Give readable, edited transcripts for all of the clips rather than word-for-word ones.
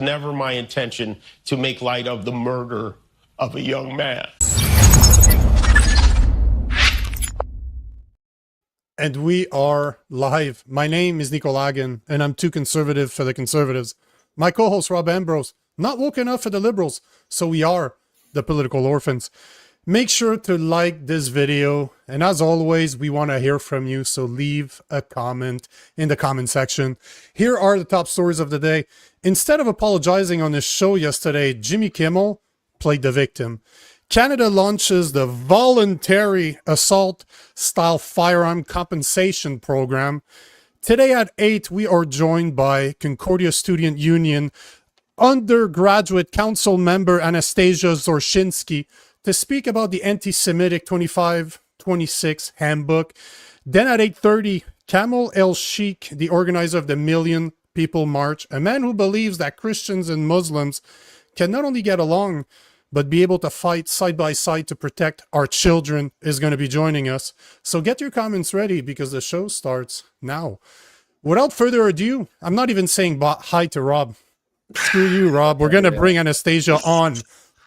Never my intention to make light of the murder of a young man. And we are live. My name is Nico Lagan, and I'm too conservative for the conservatives. My co-host Rob Ambrose, not woke enough for the liberals, so we are the Political Orphans. Make sure to like this video, and as always, we want to hear from you, so leave a comment in the comment section. Here are the top stories of the day. Instead of apologizing on his show yesterday, Jimmy Kimmel played the victim. Canada launches the Voluntary Assault-Style Firearm Compensation Program. Today at 8, we are joined by Concordia Student Union Undergraduate Council member Anastasia Zorchinsky to speak about the anti-Semitic 25-26 handbook. Then at 8:30, Kamel El-Cheikh, the organizer of the Million People March, a man who believes that Christians and Muslims can not only get along, but be able to fight side by side to protect our children, is going to be joining us. So get your comments ready because the show starts now. Without further ado, I'm not even saying hi to Rob. Screw you, Rob. We're going to bring Anastasia on.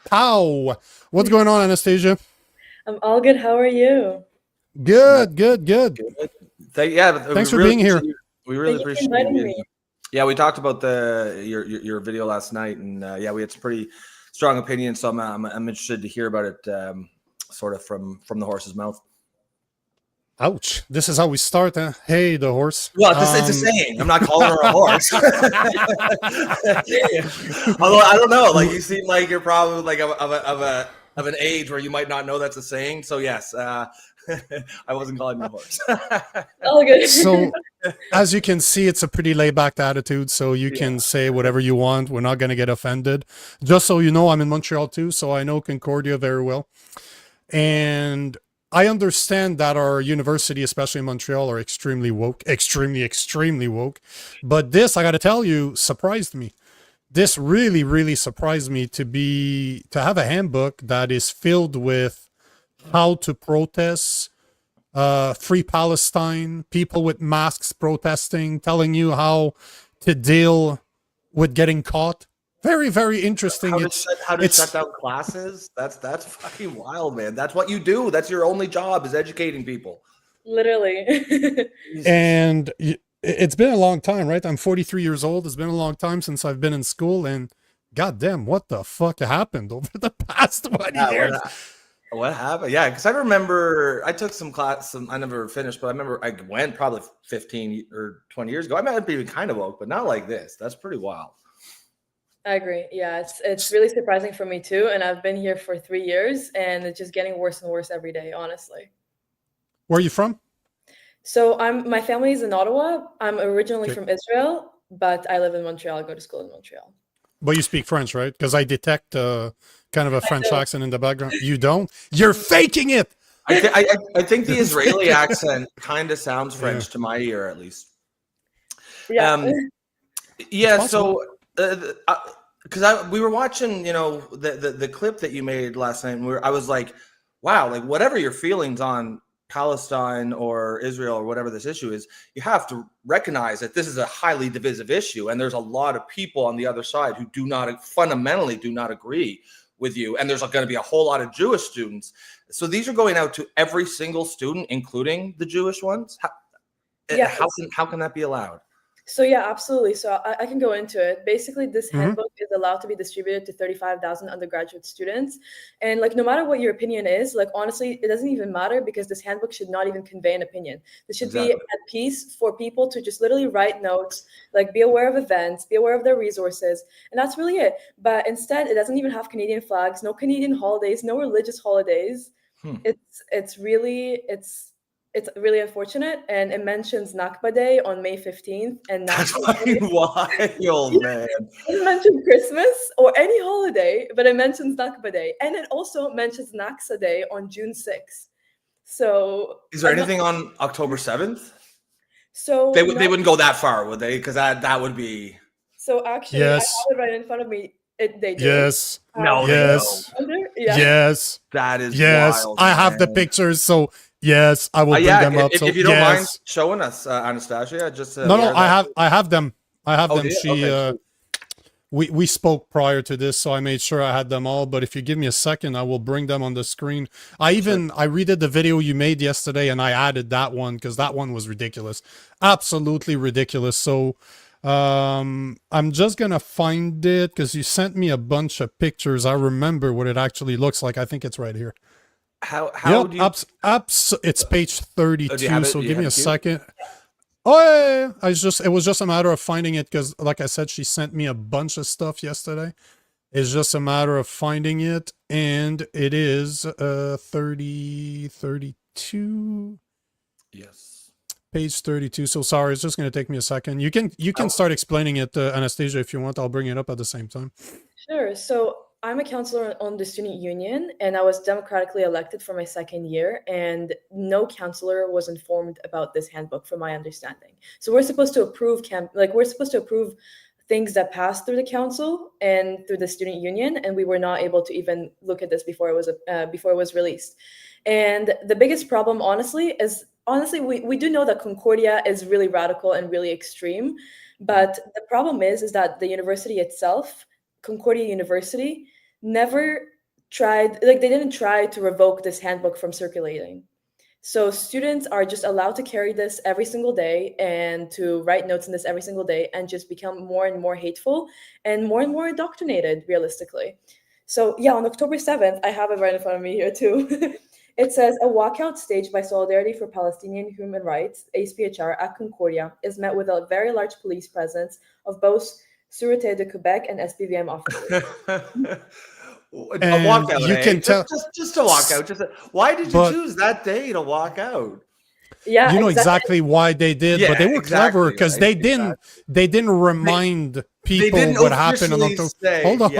Pow! What's going on, Anastasia? I'm all good. How are you? Good. Thanks for being here. We really appreciate you. Yeah, we talked about your video last night, and we had some pretty strong opinions. So I'm interested to hear about it, sort of from the horse's mouth. Ouch! This is how we start, huh? Hey, the horse. Well, it's a saying. I'm not calling her a horse. Although I don't know. Like, you seem like you're probably like of an age where you might not know that's a saying. So yes, I wasn't calling you a horse. All good. So, as you can see, it's a pretty laid-back attitude. So you can say whatever you want. We're not going to get offended. Just so you know, I'm in Montreal too, so I know Concordia very well, and I understand that our university, especially in Montreal, are extremely woke, extremely woke. But this, I got to tell you, surprised me. This really, really surprised me to have a handbook that is filled with how to protest, free Palestine, people with masks protesting, telling you how to deal with getting caught. Very, very interesting. How to shut down classes? That's fucking wild, man. That's what you do. That's your only job, is educating people. Literally. And it's been a long time, right? I'm 43 years old. It's been a long time since I've been in school, and goddamn, what the fuck happened over the past 20 years? What happened? Yeah, because I remember I took some class. I never finished, but I remember I went probably 15 or 20 years ago. I might have been kind of woke, but not like this. That's pretty wild. I agree. Yeah, it's really surprising for me too. And I've been here for 3 years, and it's just getting worse and worse every day, honestly. Where are you from? So my family is in Ottawa. I'm originally from Israel, but I live in Montreal. I go to school in Montreal. But you speak French, right? Because I detect kind of a French accent in the background. You don't? You're faking it! I think the Israeli accent kind of sounds French to my ear, at least. Yeah. So because we were watching, the clip that you made last night, and I was like, wow, like whatever your feelings on Palestine or Israel or whatever this issue is, you have to recognize that this is a highly divisive issue, and there's a lot of people on the other side who fundamentally do not agree with you, and there's going to be a whole lot of Jewish students. So these are going out to every single student, including the Jewish ones. How can that be allowed? So yeah, absolutely. So I can go into it. Basically, this handbook is allowed to be distributed to 35,000 undergraduate students. And like, no matter what your opinion is, like, honestly, it doesn't even matter, because this handbook should not even convey an opinion. This should be a piece for people to just literally write notes, like be aware of events, be aware of their resources. And that's really it. But instead, it doesn't even have Canadian flags, no Canadian holidays, no religious holidays. It's really unfortunate, and it mentions Nakba Day on May 15th, and that's fucking wild, man. It doesn't mention Christmas or any holiday, but it mentions Nakba Day, and it also mentions Naksa Day on June 6th. So, is there anything on October 7th? So they wouldn't go that far, would they? Because that would be. So actually, yes. I have it right in front of me. They do. Yes. No. Yes. Yeah. Yes. That is. Yes. Wild, I have the pictures, so. Yes, I will bring them up. If you don't mind showing us, Anastasia, just no, I have them. I have them. Okay. we spoke prior to this, so I made sure I had them all. But if you give me a second, I will bring them on the screen. I redid the video you made yesterday, and I added that one because that one was ridiculous, absolutely ridiculous. So I'm just gonna find it because you sent me a bunch of pictures. I remember what it actually looks like. I think it's right here. How Yep, do you? it's page 32. So Do you give me have a it queued? second. Oh yeah. It was just a matter of finding it because, like I said, she sent me a bunch of stuff yesterday. It's just a matter of finding it, and it is 32. Yes. Page 32. So sorry, it's just going to take me a second. You can start explaining it, Anastasia, if you want. I'll bring it up at the same time. Sure. So I'm a counselor on the student union, and I was democratically elected for my second year, and no counselor was informed about this handbook, from my understanding. So we're supposed to approve things that pass through the council and through the student union, and we were not able to even look at this before it was released. And the biggest problem, honestly, we do know that Concordia is really radical and really extreme, but the problem is that the university itself, Concordia University, never tried, they didn't try to revoke this handbook from circulating. So students are just allowed to carry this every single day and to write notes in this every single day and just become more and more hateful and more indoctrinated, realistically. So yeah, on October 7th, I have it right in front of me here too. It says a walkout staged by Solidarity for Palestinian Human Rights, ACPHR, at Concordia is met with a very large police presence of both Sûreté de Quebec and SPVM officers. A walkout, you can tell just a walkout. Why did you choose that day to walk out? Yeah, you know exactly why they did, but they were clever because right? they didn't remind people what happened on October. Hold on,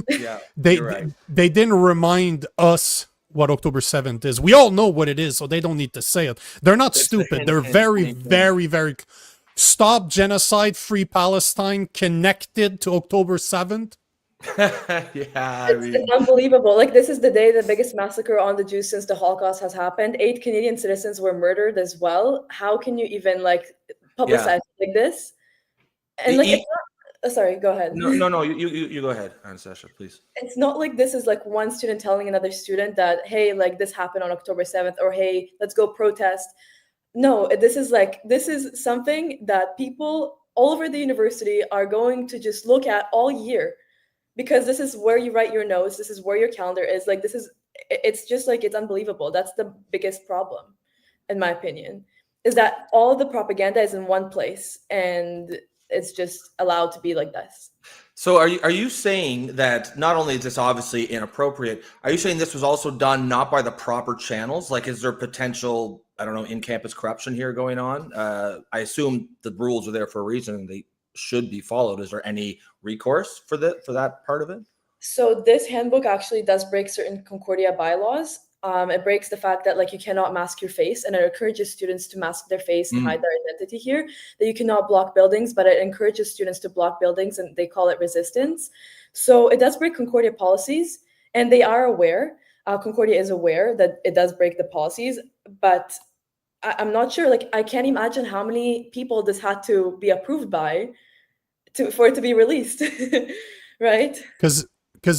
Yeah, they didn't remind us what October 7th is. We all know what it is, so they don't need to say it. They're not stupid. They're very, very stop genocide, free Palestine, connected to October 7th. It's unbelievable. Like, this is the day the biggest massacre on the Jews since the Holocaust has happened. 8 Canadian citizens were murdered as well. How can you even publicize like this? And sorry, go ahead. No, you go ahead, Anastasia, please. It's not like this is like one student telling another student that, hey, like this happened on October 7th, or hey, let's go protest. No, this is something that people all over the university are going to just look at all year, because this is where you write your notes. This is where your calendar is. It's just like, it's unbelievable. That's the biggest problem, in my opinion, is that all of the propaganda is in one place and it's just allowed to be like this. So are you saying that not only is this obviously inappropriate, are you saying this was also done not by the proper channels? Like, is there potential, I don't know, in-campus corruption here going on? I assume the rules are there for a reason and they should be followed. Is there any recourse for that part of it? So this handbook actually does break certain Concordia bylaws. It breaks the fact that you cannot mask your face, and it encourages students to mask their face and hide their identity here. That you cannot block buildings, but it encourages students to block buildings, and they call it resistance. So it does break Concordia policies, and they are aware. Concordia is aware that it does break the policies, but I'm not sure. I can't imagine how many people this had to be approved by for it to be released, right? Because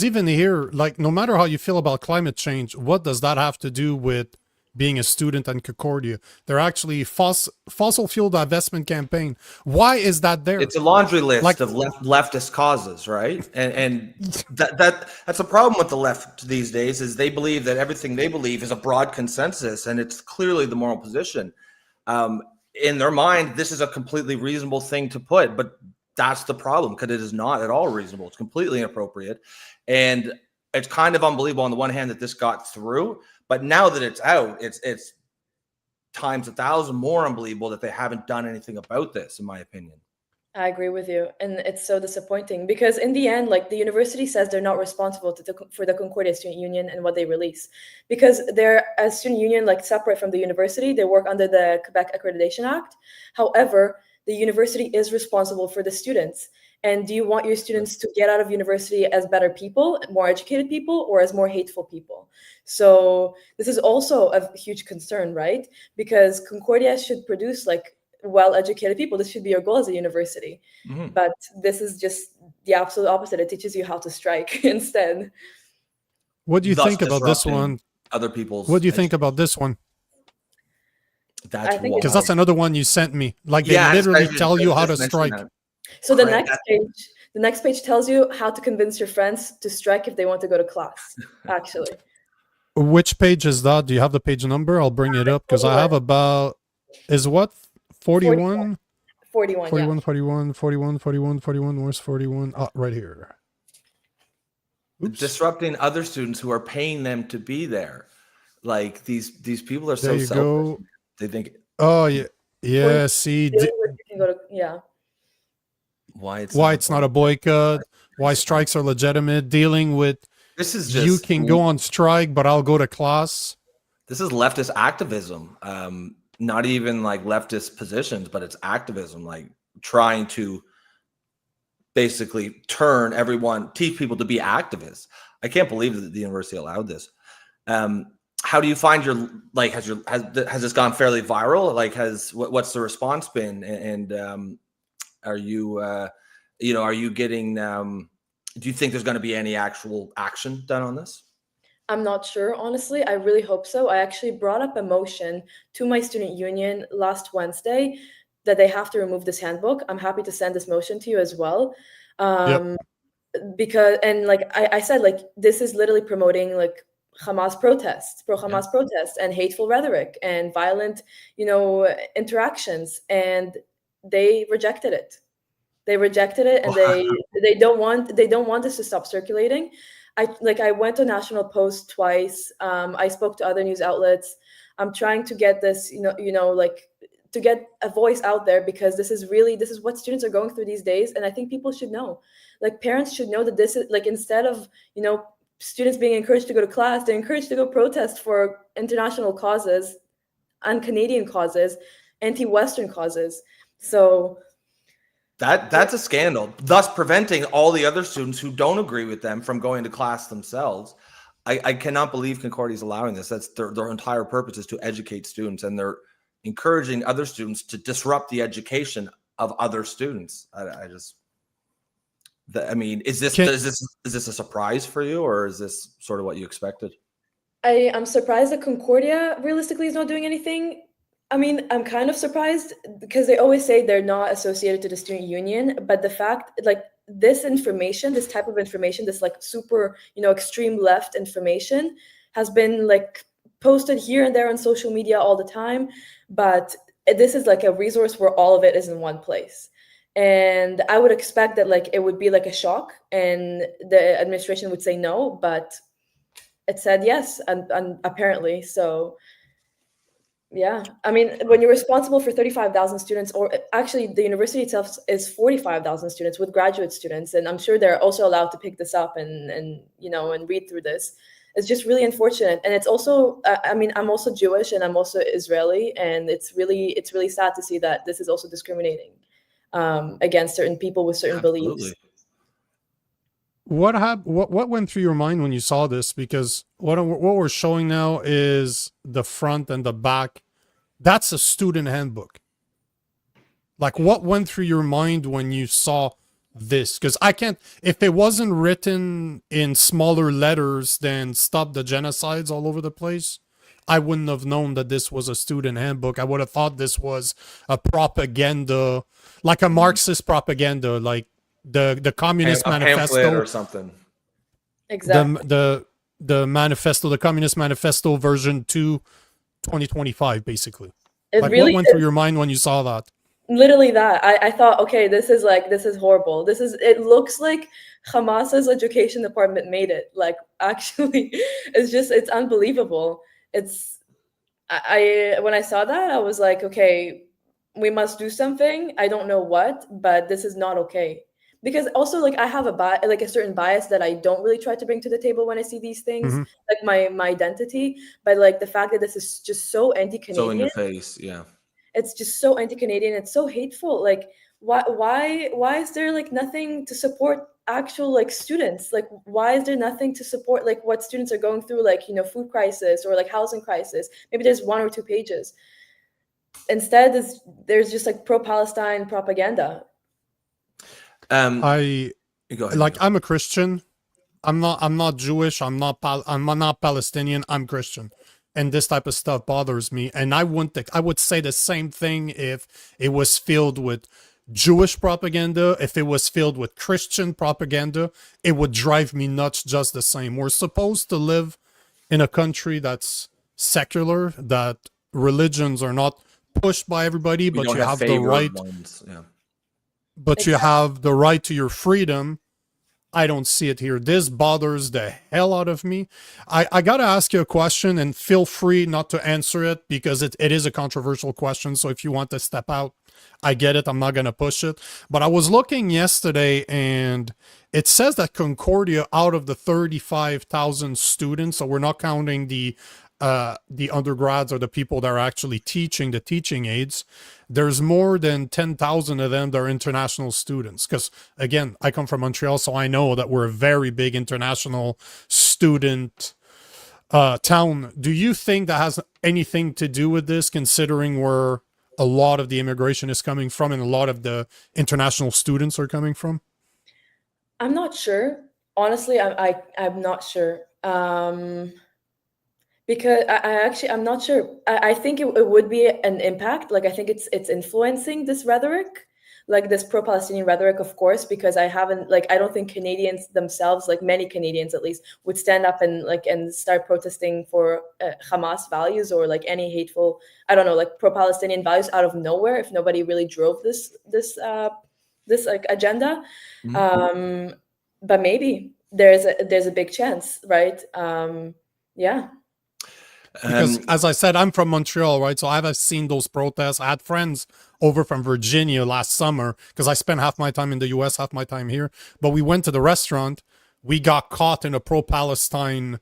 even here, no matter how you feel about climate change, what does that have to do with being a student in Concordia? They're actually fossil fuel divestment campaign. Why is that there? It's a laundry list of leftist causes, right? And that's a problem with the left these days, is they believe that everything they believe is a broad consensus, and it's clearly the moral position. In their mind, this is a completely reasonable thing to put, but that's the problem, because it is not at all reasonable. It's completely inappropriate. And it's kind of unbelievable on the one hand that this got through, but now that it's out, it's times 1,000 more unbelievable that they haven't done anything about this, in my opinion. I agree with you. And it's so disappointing, because in the end, the university says they're not responsible for the Concordia Student Union and what they release, because they're a student union, separate from the university. They work under the Quebec Accreditation Act. However, the university is responsible for the students. And do you want your students to get out of university as better people, more educated people, or as more hateful people? So this is also a huge concern, right? Because Concordia should produce well-educated people. This should be your goal as a university. But this is just the absolute opposite. It teaches you how to strike instead. What do you Thus think about this disrupting one? Other people's. What do you think about this one? That's I think Because that's another one you sent me. Like they Yeah, literally I tell you how to just mentioned strike. that. So the Crank next page tells you how to convince your friends to strike if they want to go to class. Actually, Which page is that? Do you have the page number? I'll bring it up because I have about is what 41? 41, 41, 41, 41, 41, 41. Where's 41? Oh, right here. Oops. Disrupting other students who are paying them to be there. Like these people are There so you selfish. go. They think Oh yeah, yeah. See, you can go to, yeah. why it's not a boycott, why strikes are legitimate, dealing with This is just you can go on strike, but I'll go to class. This is leftist activism. Not even like leftist positions, but it's activism, like trying to basically teach people to be activists. I can't believe that the university allowed this. How do you find has this gone fairly viral? Like what's the response been? And are you getting, do you think there's going to be any actual action done on this? I'm not sure, honestly. I really hope so. I actually brought up a motion to my student union last Wednesday that they have to remove this handbook. I'm happy to send this motion to you as well. Because, and like I said, like this is literally promoting like Hamas protests, pro-Hamas protests, and hateful rhetoric and violent, interactions. And they rejected it. They rejected it, and they don't want this to stop circulating. I went to National Post twice. I spoke to other news outlets. I'm trying to get this, to get a voice out there, because this is what students are going through these days. And I think people should know, like parents should know that this is like, instead of, students being encouraged to go to class, they're encouraged to go protest for international causes and Canadian causes, anti-Western causes. So that's a scandal, thus preventing all the other students who don't agree with them from going to class themselves. I cannot believe Concordia is allowing this. That's their entire purpose, is to educate students, and they're encouraging other students to disrupt the education of other students. Is this a surprise for you, or is this sort of what you expected? I'm surprised that Concordia realistically is not doing anything. I mean, I'm kind of surprised because they always say they're not associated to the student union, but the fact, like, this information, this type of information, this like super, extreme left information has been like posted here and there on social media all the time. But this is like a resource where all of it is in one place. And I would expect that like it would be like a shock and the administration would say no, but it said yes, and apparently. So yeah, I mean, when you're responsible for 35,000 students, or actually the university itself is 45,000 students with graduate students, and I'm sure they're also allowed to pick this up and read through this. It's just really unfortunate. And it's also, I'm also Jewish and I'm also Israeli, and it's really sad to see that this is also discriminating against certain people with certain beliefs. What went through your mind when you saw this? Because what we're showing now is the front and the back. That's a student handbook. Like, what went through your mind when you saw this? Because if it wasn't written in smaller letters than "Stop the Genocides" all over the place, I wouldn't have known that this was a student handbook. I would have thought this was a propaganda, like a Marxist propaganda, like the Communist Manifesto or something. Exactly. The manifesto, the Communist Manifesto version 2, 2025, basically. What went through your mind when you saw that? Literally that. I thought, okay, this is horrible. It looks like Hamas's education department made it. Like, actually, it's unbelievable. When I saw that, I was like, okay, we must do something. I don't know what, but this is not okay. Because also, like, I have a certain bias that I don't really try to bring to the table when I see these things, like my identity. But like the fact that this is just so anti-Canadian, so in your face, yeah, it's just so anti-Canadian. It's so hateful. Like, why is there like nothing to support actual like students? Like, why is there nothing to support like what students are going through, like food crisis or like housing crisis? Maybe there's 1 or 2 pages. Instead, there's just like pro-Palestine propaganda. I You go ahead. Like, Nico. I'm a Christian. I'm not Jewish. I'm not Palestinian. I'm Christian. And this type of stuff bothers me. And I would say the same thing if it was filled with Jewish propaganda. If it was filled with Christian propaganda, it would drive me nuts just the same. We're supposed to live in a country that's secular, that religions are not pushed by everybody, We but don't you have the favored right, ones. Yeah. but you have the right to your freedom. I don't see it here. This bothers the hell out of me. I got to ask you a question, and feel free not to answer it because it is a controversial question. So if you want to step out, I get it. I'm not going to push it. But I was looking yesterday, and it says that Concordia, out of the 35,000 students, so we're not counting the undergrads or the people that are actually teaching, the teaching aides, there's more than 10,000 of them that are international students. Because again, I come from Montreal, so I know that we're a very big international student town. Do you think that has anything to do with this, considering where a lot of the immigration is coming from and a lot of the international students are coming from? I'm not sure. Honestly, I'm not sure. Because I'm not sure. I think it would be an impact. Like, I think it's influencing this rhetoric, like this pro-Palestinian rhetoric, of course, because I don't think Canadians themselves, like many Canadians at least, would stand up and start protesting for Hamas values or like any hateful, I don't know, like pro-Palestinian values out of nowhere if nobody really drove this like agenda. Mhm. But maybe there's a big chance, right? Yeah. Because as I said, I'm from Montreal, right? So I've seen those protests. I had friends over from Virginia last summer because I spent half my time in the US, half my time here. But we went to the restaurant. We got caught in a pro-Palestine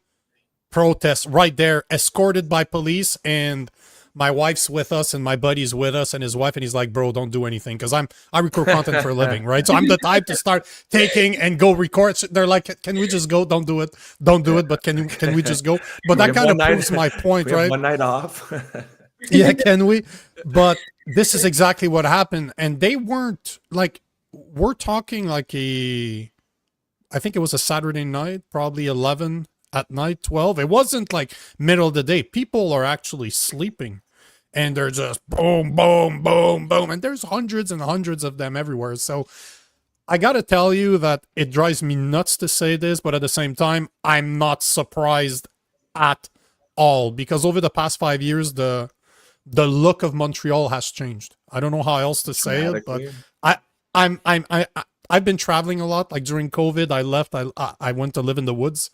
protest right there, escorted by police, and my wife's with us and my buddy's with us and his wife, and he's like, bro, don't do anything, because I record content for a living, right? So I'm the type to start taking and go record. They're like, can we just go? Don't do it, but can we just go? But that kind of proves my point, right? One night off. Yeah, can we? But this is exactly what happened, and they weren't like, we're talking like I think it was a Saturday night, probably 11 at night, 12. It wasn't like middle of the day. People are actually sleeping. And they're just boom, boom, boom, boom. And there's hundreds and hundreds of them everywhere. So I got to tell you that it drives me nuts to say this, but at the same time, I'm not surprised at all, because over the past 5 years, the look of Montreal has changed. I don't know how else to say it, but I've been traveling a lot. Like during COVID, I left. I went to live in the woods.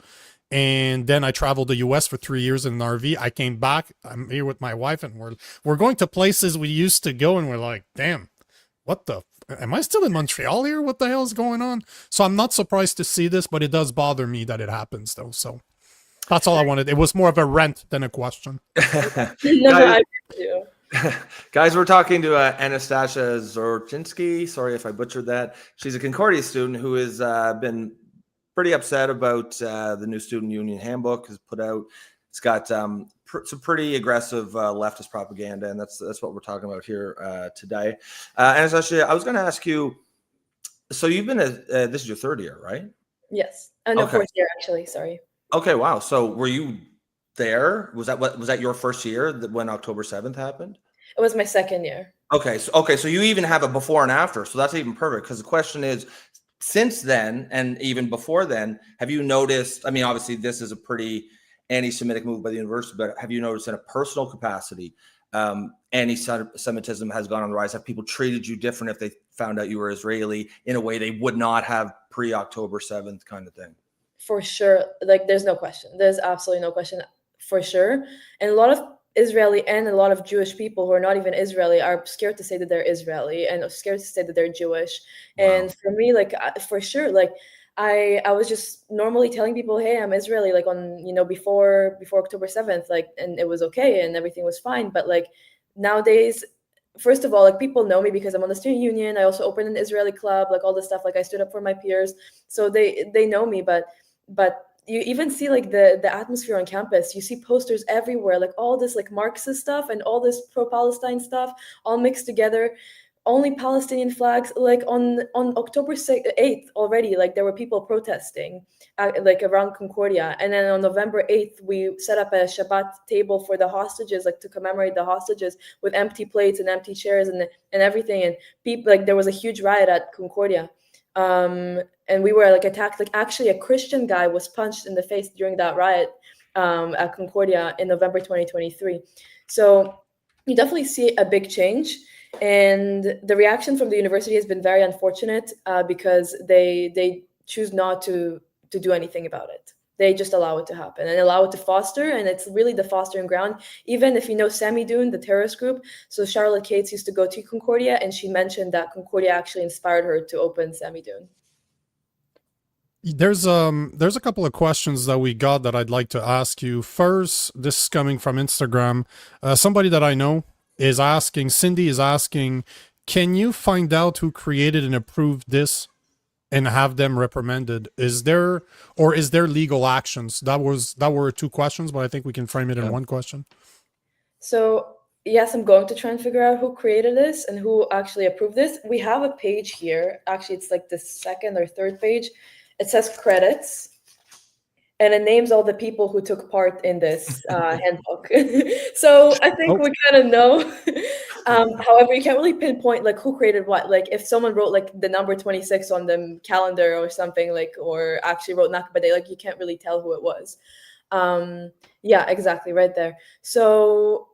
And then I traveled the US for 3 years in an RV. I came back. I'm here with my wife, and we're going to places we used to go, and we're like, damn, am I still in Montreal here? What the hell is going on? So I'm not surprised to see this, but it does bother me that it happens, though. So that's all I wanted. It was more of a rant than a question. I do. Guys, we're talking to Anastasia Zorchinsky. Sorry if I butchered that. She's a Concordia student who has been pretty upset about the new student union handbook has put out. It's got some pretty aggressive leftist propaganda, and that's what we're talking about here today. Anastasia, I was going to ask you, so you've been this is your third year, right? Yes. No, Okay. fourth year, actually. Sorry. Okay, wow. So were you there? Was that your first year when October 7th happened? It was my second year. Okay, so you even have a before and after. So that's even perfect, because the question is, since then, and even before then, have you noticed, I mean, obviously this is a pretty anti-Semitic move by the university, but have you noticed in a personal capacity, anti-Semitism has gone on the rise? Have people treated you different if they found out you were Israeli in a way they would not have pre-October 7th kind of thing? For sure. Like, there's no question. There's absolutely no question, for sure. And a lot of Israeli and a lot of Jewish people who are not even Israeli are scared to say that they're Israeli and scared to say that they're Jewish. Wow. And for me, like, for sure, like I was just normally telling people, hey, I'm Israeli, like on, before October 7th, like, and it was okay and everything was fine. But like nowadays, first of all, like people know me because I'm on the student union. I also opened an Israeli club, like all this stuff, like I stood up for my peers. So they know me, but you even see like the atmosphere on campus. You see posters everywhere, like all this like Marxist stuff and all this pro-Palestine stuff all mixed together. only Palestinian flags. Like on October 8th already, like there were people protesting like around Concordia, and then on November 8th we set up a Shabbat table for the hostages, like to commemorate the hostages, with empty plates and empty chairs and everything, and people, like there was a huge riot at Concordia, and we were like attacked. Like actually a Christian guy was punched in the face during that riot at Concordia in November 2023. So you definitely see a big change. And the reaction from the university has been very unfortunate because they choose not to do anything about it. They just allow it to happen and allow it to foster. And it's really the fostering ground. Even if you know Sami Doon, the terrorist group. So Charlotte Cates used to go to Concordia, and she mentioned that Concordia actually inspired her to open Sami Doon. There's a couple of questions that we got that I'd like to ask you. First, this is coming from Instagram. Somebody that I know is asking, Cindy is asking, can you find out who created and approved this and have them reprimanded? Is there legal actions? That were two questions, but I think we can frame it in one question. So yes, I'm going to try and figure out who created this and who actually approved this. We have a page here. Actually, it's like the second or third page. It says credits, and it names all the people who took part in this handbook. So I think we kind of know. However, you can't really pinpoint like who created what. Like if someone wrote like the number 26 on the calendar or something, like, or actually wrote Nakba Day, like you can't really tell who it was. Yeah, exactly, right there. So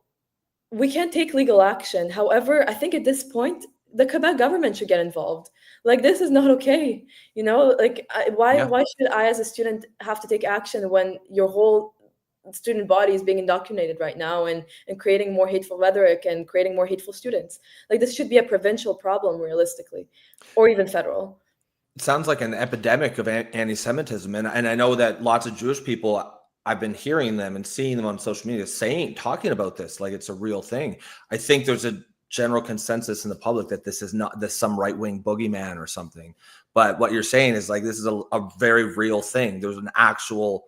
we can't take legal action. However, I think at this point, the Quebec government should get involved. Like, this is not okay. You know, like why should I as a student have to take action when your whole student body is being indoctrinated right now and creating more hateful rhetoric and creating more hateful students? Like, this should be a provincial problem realistically, or even federal. It sounds like an epidemic of anti-Semitism. And I know that lots of Jewish people, I've been hearing them and seeing them on social media talking about this like it's a real thing. I think there's a general consensus in the public that this is not some right-wing boogeyman or something. But what you're saying is like this is a very real thing. There's an actual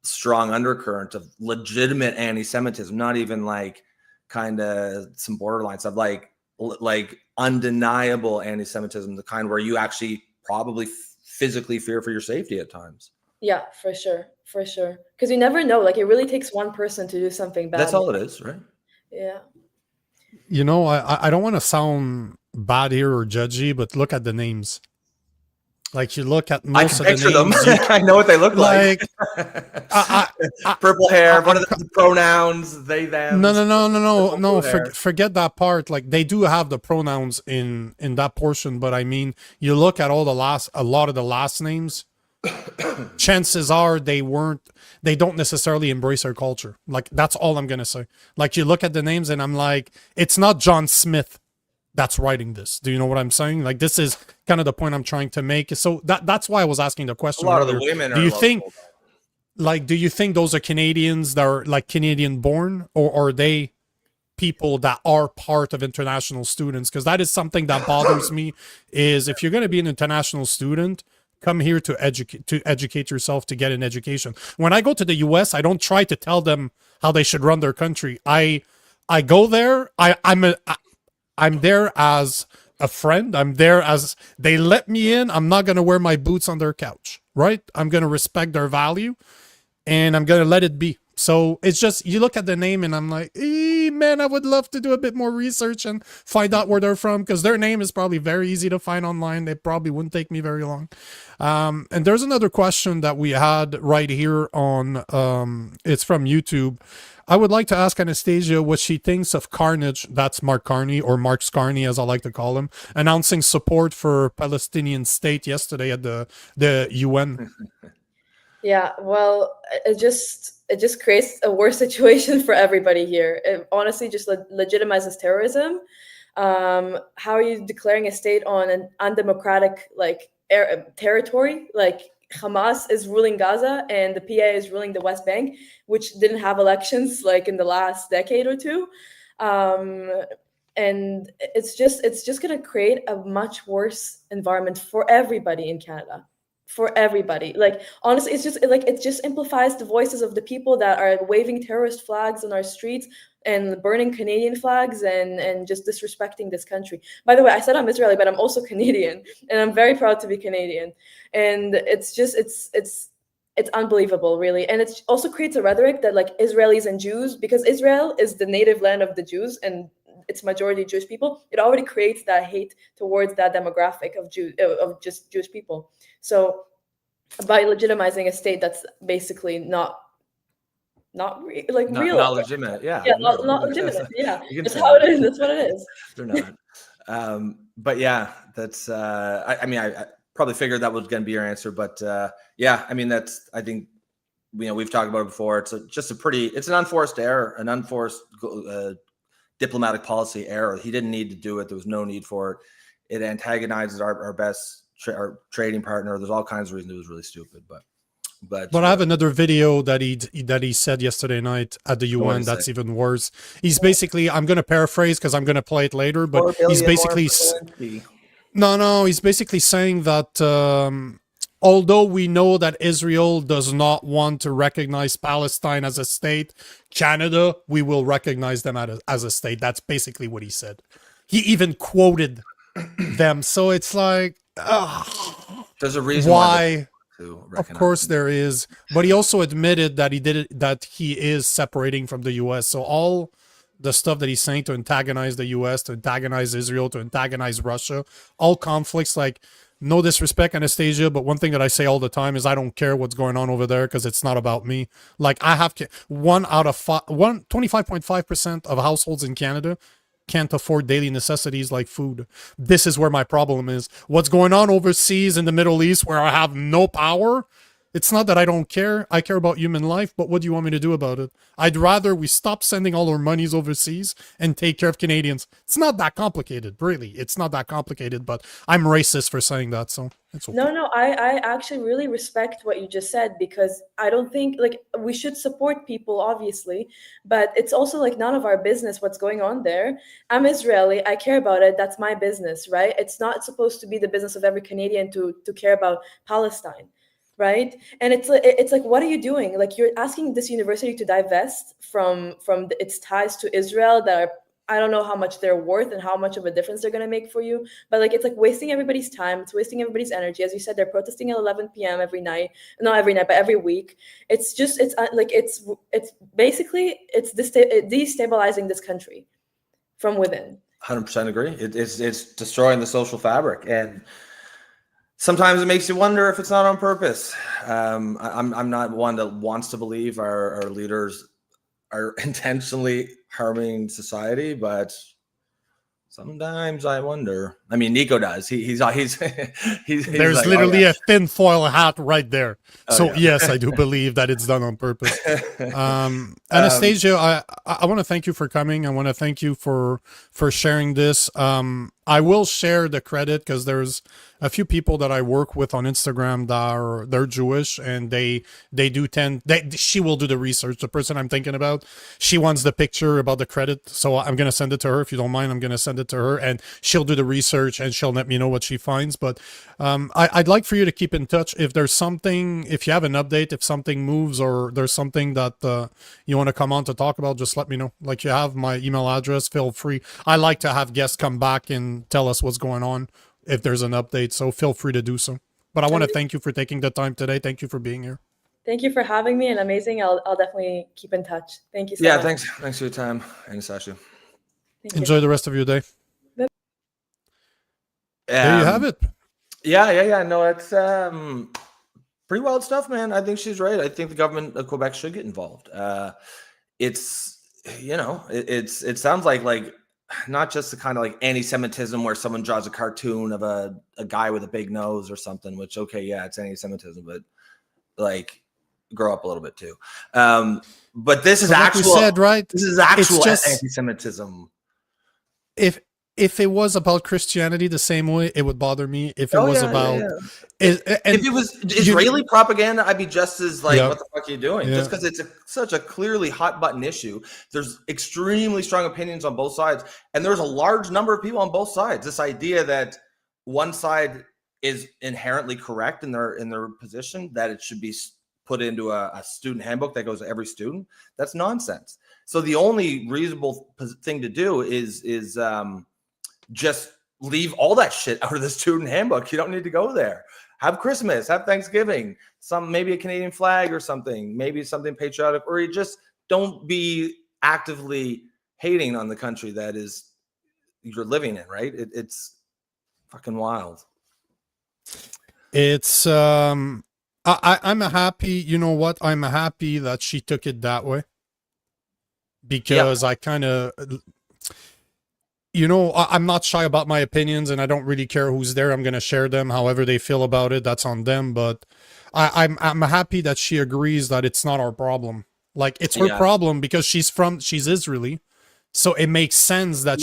strong undercurrent of legitimate anti-Semitism, not even like kind of some borderline stuff, like undeniable anti-Semitism, the kind where you actually probably physically fear for your safety at times. Yeah, for sure. Because you never know. Like, it really takes one person to do something bad. That's all it is, right? Yeah. You know, I don't want to sound bad here or judgy, but look at the names. Like, you look at most of the names. Them. I know what they look like. Purple hair. What are the pronouns? They, them. No. Forget that part. Like, they do have the pronouns in that portion, but I mean, you look at a lot of the last names. Chances are they don't necessarily embrace our culture. Like, that's all I'm gonna say. Like, you look at the names and I'm like, it's not John Smith that's writing this. Do you know what I'm saying? Like, this is kind of the point I'm trying to make. So that's why I was asking the question. A lot of the women do you think those are Canadians that are like Canadian born, or are they people that are part of international students? Because that is something that bothers me, is if you're going to be an international student, come here to educate yourself, to get an education. When I go to the US, I don't try to tell them how they should run their country. I go there. I'm there as a friend. I'm there as they let me in. I'm not going to wear my boots on their couch, right? I'm going to respect their value and I'm going to let it be. So it's just, you look at the name and I'm like, man, I would love to do a bit more research and find out where they're from, because their name is probably very easy to find online. It probably wouldn't take me very long. And there's another question that we had right here on, it's from YouTube. I would like to ask Anastasia what she thinks of Carnage, that's Mark Carney, or Mark's Carney as I like to call him, announcing support for Palestinian state yesterday at the UN. Yeah, well, it just creates a worse situation for everybody here. It honestly just legitimizes terrorism. How are you declaring a state on an undemocratic territory? Like, Hamas is ruling Gaza and the PA is ruling the West Bank, which didn't have elections like in the last decade or two. And it's just going to create a much worse environment for everybody in Canada. For everybody. Like, honestly, it just amplifies the voices of the people that are waving terrorist flags on our streets and burning Canadian flags and just disrespecting this country. By the way, I said I'm Israeli, but I'm also Canadian, and I'm very proud to be Canadian. And it's unbelievable, really. And it also creates a rhetoric that like Israelis and Jews, because Israel is the native land of the Jews and it's majority Jewish people, it already creates that hate towards that demographic of just Jewish people. So by legitimizing a state that's basically not real. Not legitimate. Yeah. Not legitimate. Yeah. That's how it is. That's what it is. They're not. But yeah, that's I mean, I probably figured that was going to be your answer, but yeah, I mean, I think, we've talked about it before. It's an unforced error, an unforced diplomatic policy error. He didn't need to do it. There was no need for it. It antagonizes our best our trading partner. There's all kinds of reasons it was really stupid, but I have another video that he said yesterday night at the UN that's even worse. He's basically, I'm going to paraphrase because I'm going to play it later, but he's basically he's basically saying that although we know that Israel does not want to recognize Palestine as a state, Canada, we will recognize them as a state. That's basically what he said. He even quoted them. So it's like, there's a reason why. Of course there is, but he also admitted that he is separating from the US. So all the stuff that he's saying to antagonize the US, to antagonize Israel, to antagonize Russia, all conflicts, like, no disrespect, Anastasia, but one thing that I say all the time is I don't care what's going on over there because it's not about me. Like, I have 25.5% of households in Canada can't afford daily necessities like food. This is where my problem is. What's going on overseas in the Middle East where I have no power? It's not that I don't care. I care about human life, but what do you want me to do about it? I'd rather we stop sending all our monies overseas and take care of Canadians. It's not that complicated, really. It's not that complicated, but I'm racist for saying that, so it's okay. No, I actually really respect what you just said, because I don't think, like, we should support people, obviously, but it's also, like, none of our business what's going on there. I'm Israeli. I care about it. That's my business, right? It's not supposed to be the business of every Canadian to care about Palestine. Right. And it's like, what are you doing? Like, you're asking this university to divest from its ties to Israel that are, I don't know how much they're worth and how much of a difference they're going to make for you. But like, it's like wasting everybody's time. It's wasting everybody's energy. As you said, they're protesting at 11 p.m. every night. Not every night, but every week. It's basically destabilizing this country from within. 100% agree. It's destroying the social fabric. And sometimes it makes you wonder if it's not on purpose. I'm not one that wants to believe our leaders are intentionally harming society, but sometimes I wonder. I mean, Nico does. He's There's like, literally a tinfoil hat right there. Yes, I do believe that it's done on purpose. Anastasia, I want to thank you for coming. I want to thank you for sharing this. I will share the credit because there's a few people that I work with on Instagram that they're Jewish, and she will do the research. The person I'm thinking about, she wants the picture about the credit, so I'm gonna send it to her. If you don't mind, I'm gonna send it to her, and she'll do the research and she'll let me know what she finds. But I'd like for you to keep in touch if there's something, if you have an update, if something moves or there's something that you want to come on to talk about, just let me know. Like, you have my email address, feel free. I like to have guests come back and tell us what's going on if there's an update, so feel free to do so. But I want to thank you for taking the time today. Thank you for being here. Thank you for having me, and amazing. I'll definitely keep in touch. Thank you so much. Yeah, thanks for your time, Anastasia. Enjoy the rest of your day. There you have it. Yeah. No, it's pretty wild stuff, man. I think she's right. I think the government of Quebec should get involved. It sounds like not just the kind of like anti-Semitism where someone draws a cartoon of a guy with a big nose or something, which, okay, yeah, it's anti-Semitism, but like, grow up a little bit too. But this is actual, like we said, right? This is actual anti-Semitism. If it was about Christianity the same way, it would bother me. If it was about... if it was Israeli propaganda, I'd be just as like, what the fuck are you doing? Just because it's such a clearly hot button issue. There's extremely strong opinions on both sides. And there's a large number of people on both sides. This idea that one side is inherently correct in their position, that it should be put into a student handbook that goes to every student. That's nonsense. So the only reasonable thing to do is just leave all that shit out of the student handbook. You don't need to go there. Have Christmas, have Thanksgiving, maybe a Canadian flag or something, maybe something patriotic, or you just don't be actively hating on the country that you're living in, right? It's fucking wild. It's I'm happy, you know what? I'm happy that she took it that way. Because I kind of, you know, I'm not shy about my opinions, and I don't really care who's there. I'm going to share them however they feel about it. That's on them. But I'm happy that she agrees that it's not our problem. Like, it's her problem because she's Israeli. So it makes sense that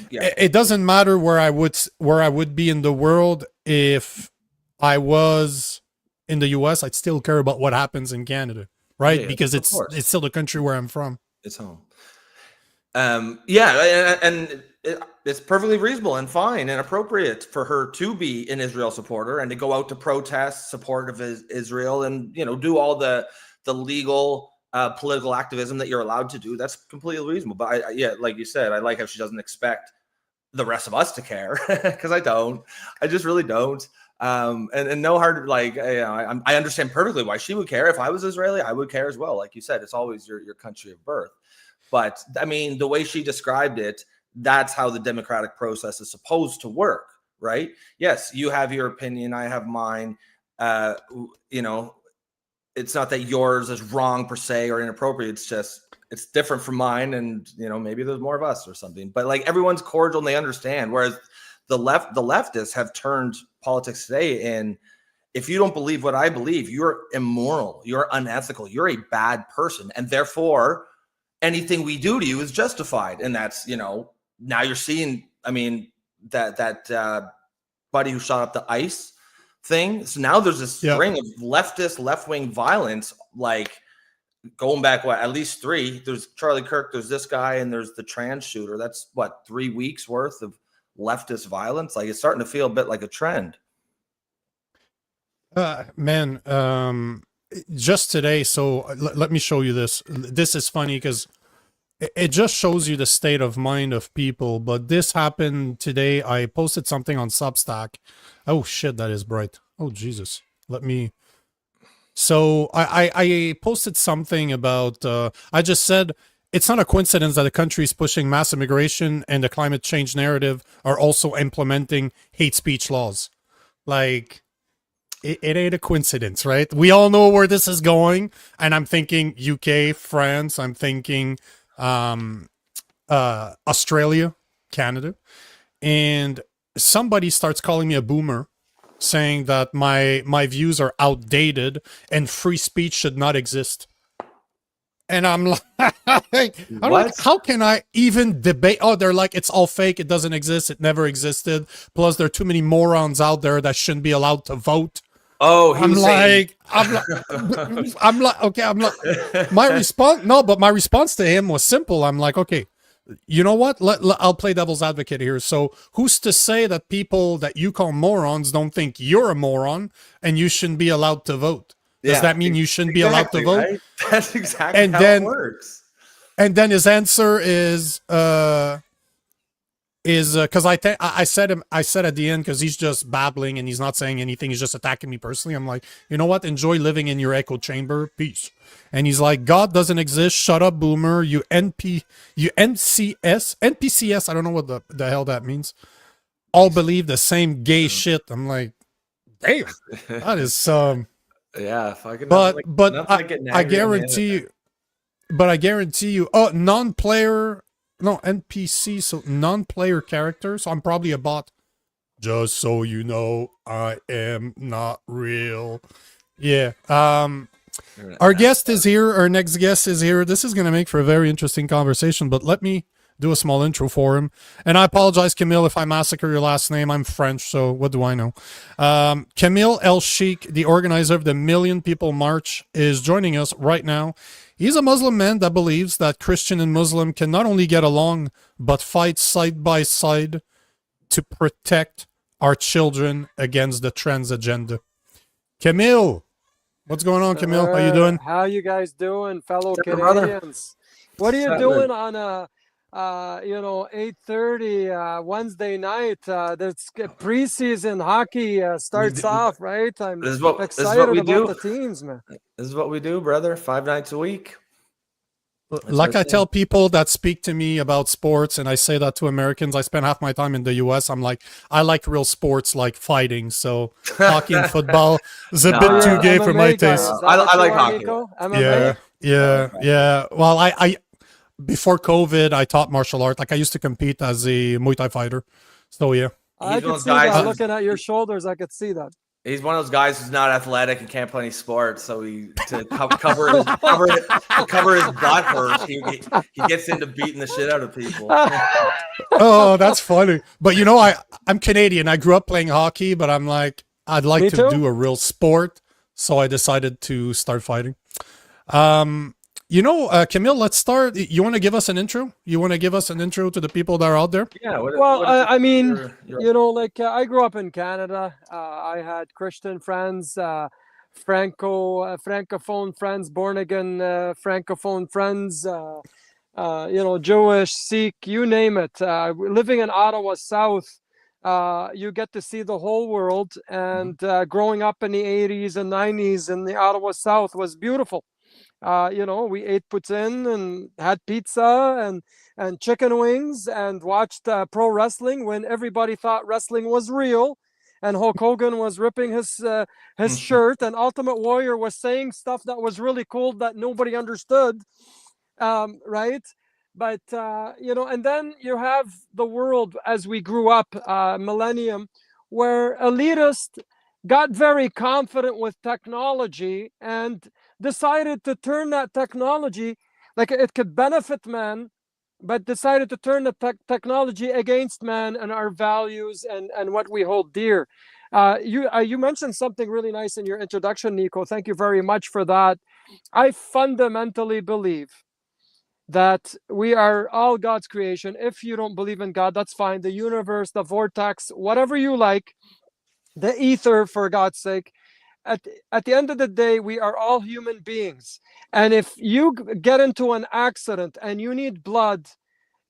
it doesn't matter where I would be in the world. If I was in the US, I'd still care about what happens in Canada, right? Yeah, because it's still the country where I'm from. It's home. And it's perfectly reasonable and fine and appropriate for her to be an Israel supporter and to go out to protest support of Israel and, you know, do all the legal political activism that you're allowed to do. That's completely reasonable. But like you said, I like how she doesn't expect the rest of us to care, because I don't. I just really don't. And no hard, like, I understand perfectly why she would care. If I was Israeli, I would care as well. Like you said, it's always your country of birth. But I mean, the way she described it, that's how the democratic process is supposed to work, right? Yes, you have your opinion, I have mine. You know, it's not that yours is wrong per se or inappropriate. It's just, it's different from mine, and, you know, maybe there's more of us or something. But like, everyone's cordial and they understand. Whereas the leftists have turned politics today in, if you don't believe what I believe, you're immoral, you're unethical, you're a bad person, and therefore anything we do to you is justified. And that's, you know, now you're seeing, I mean, that buddy who shot up the ICE thing. So now there's this string of leftist, left-wing violence, like going back, at least 3. There's Charlie Kirk, there's this guy, and there's the trans shooter. That's 3 weeks worth of leftist violence. Like, it's starting to feel a bit like a trend. Just today, so let me show you this. This is funny because it just shows you the state of mind of people. But this happened today. I posted something on Substack. Oh shit, that is bright. Oh Jesus, so I posted something about, I just said, it's not a coincidence that the country is pushing mass immigration and the climate change narrative are also implementing hate speech laws. Like, it ain't a coincidence, right? We all know where this is going. And I'm thinking UK, France, I'm thinking Australia, Canada. And somebody starts calling me a boomer, saying that my views are outdated and free speech should not exist. And I'm like, how can I even debate? Oh, they're like, it's all fake. It doesn't exist. It never existed. Plus, there are too many morons out there that shouldn't be allowed to vote. Oh, I'm like, okay, my response to him was simple. I'm like, okay, you know what? I'll play devil's advocate here. So who's to say that people that you call morons don't think you're a moron and you shouldn't be allowed to vote? Does that mean you shouldn't be allowed to vote? Right? That's exactly how it works. And then his answer is because I said at the end, because he's just babbling and he's not saying anything, he's just attacking me personally. I'm like, you know what? Enjoy living in your echo chamber. Peace. And he's like, God doesn't exist. Shut up, boomer. You NPCS. I don't know what the hell that means. All believe the same gay shit. I'm like, damn, that is yeah, fucking. But I guarantee you. Oh, non-player. No, NPC, so non-player characters. So I'm probably a bot. Just so you know, I am not real. Yeah. Our guest is here. Our next guest is here. This is going to make for a very interesting conversation, but let me do a small intro for him. And I apologize, Kamel, if I massacre your last name. I'm French, so what do I know? Kamel El-Cheikh, the organizer of the Million People March, is joining us right now. He's a Muslim man that believes that Christian and Muslim can not only get along, but fight side by side to protect our children against the trans agenda. Kamel, What's going on, Kamel? How you doing? How you guys doing, fellow What's up, brother? Canadians? What are you doing on a 8:30 Wednesday night? There's preseason hockey starts off, right? I'm This is what excited we about do. the teams, man. This is what we do, brother. 5 nights a week. Like I tell people that speak to me about sports, and I say that to Americans, I spend half my time in the US. I'm like, I like real sports like fighting. So hockey and football is a bit too gay for my MMA guy, taste. is that I what you like are, hockey. Nico? MMA? Yeah. Well, I before COVID, I taught martial art. Like I used to compete as a Muay Thai fighter. So yeah. I He's one could of see those guys that. who's- Looking at your shoulders, I could see that. He's one of those guys who's not athletic and can't play any sports, so to cover his butt hurts, he gets into beating the shit out of people. Oh, that's funny. But you know, I'm Canadian. I grew up playing hockey, but I'm like, I'd like Me to too. do a real sport. So I decided to start fighting. Kamel, let's start. You want to give us an intro? You want to give us an intro to the people that are out there? Yeah. Well, I mean, your- I grew up in Canada. I had Christian friends, Francophone friends, born again Francophone friends, Jewish, Sikh, you name it. Living in Ottawa South, you get to see the whole world. And growing up in the 80s and 90s in the Ottawa South was beautiful. We ate poutine and had pizza and chicken wings and watched pro wrestling when everybody thought wrestling was real, and Hulk Hogan was ripping his shirt, and Ultimate Warrior was saying stuff that was really cool that nobody understood, right? But and then you have the world as we grew up, millennium, where elitists got very confident with technology and decided to turn that technology, like it could benefit man, but decided to turn the technology against man and our values and what we hold dear. You mentioned something really nice in your introduction, Nico. Thank you very much for that. I fundamentally believe that we are all God's creation. If you don't believe in God, that's fine. The universe, the vortex, whatever you like, the ether, for God's sake. At the end of the day, we are all human beings. And if you get into an accident and you need blood,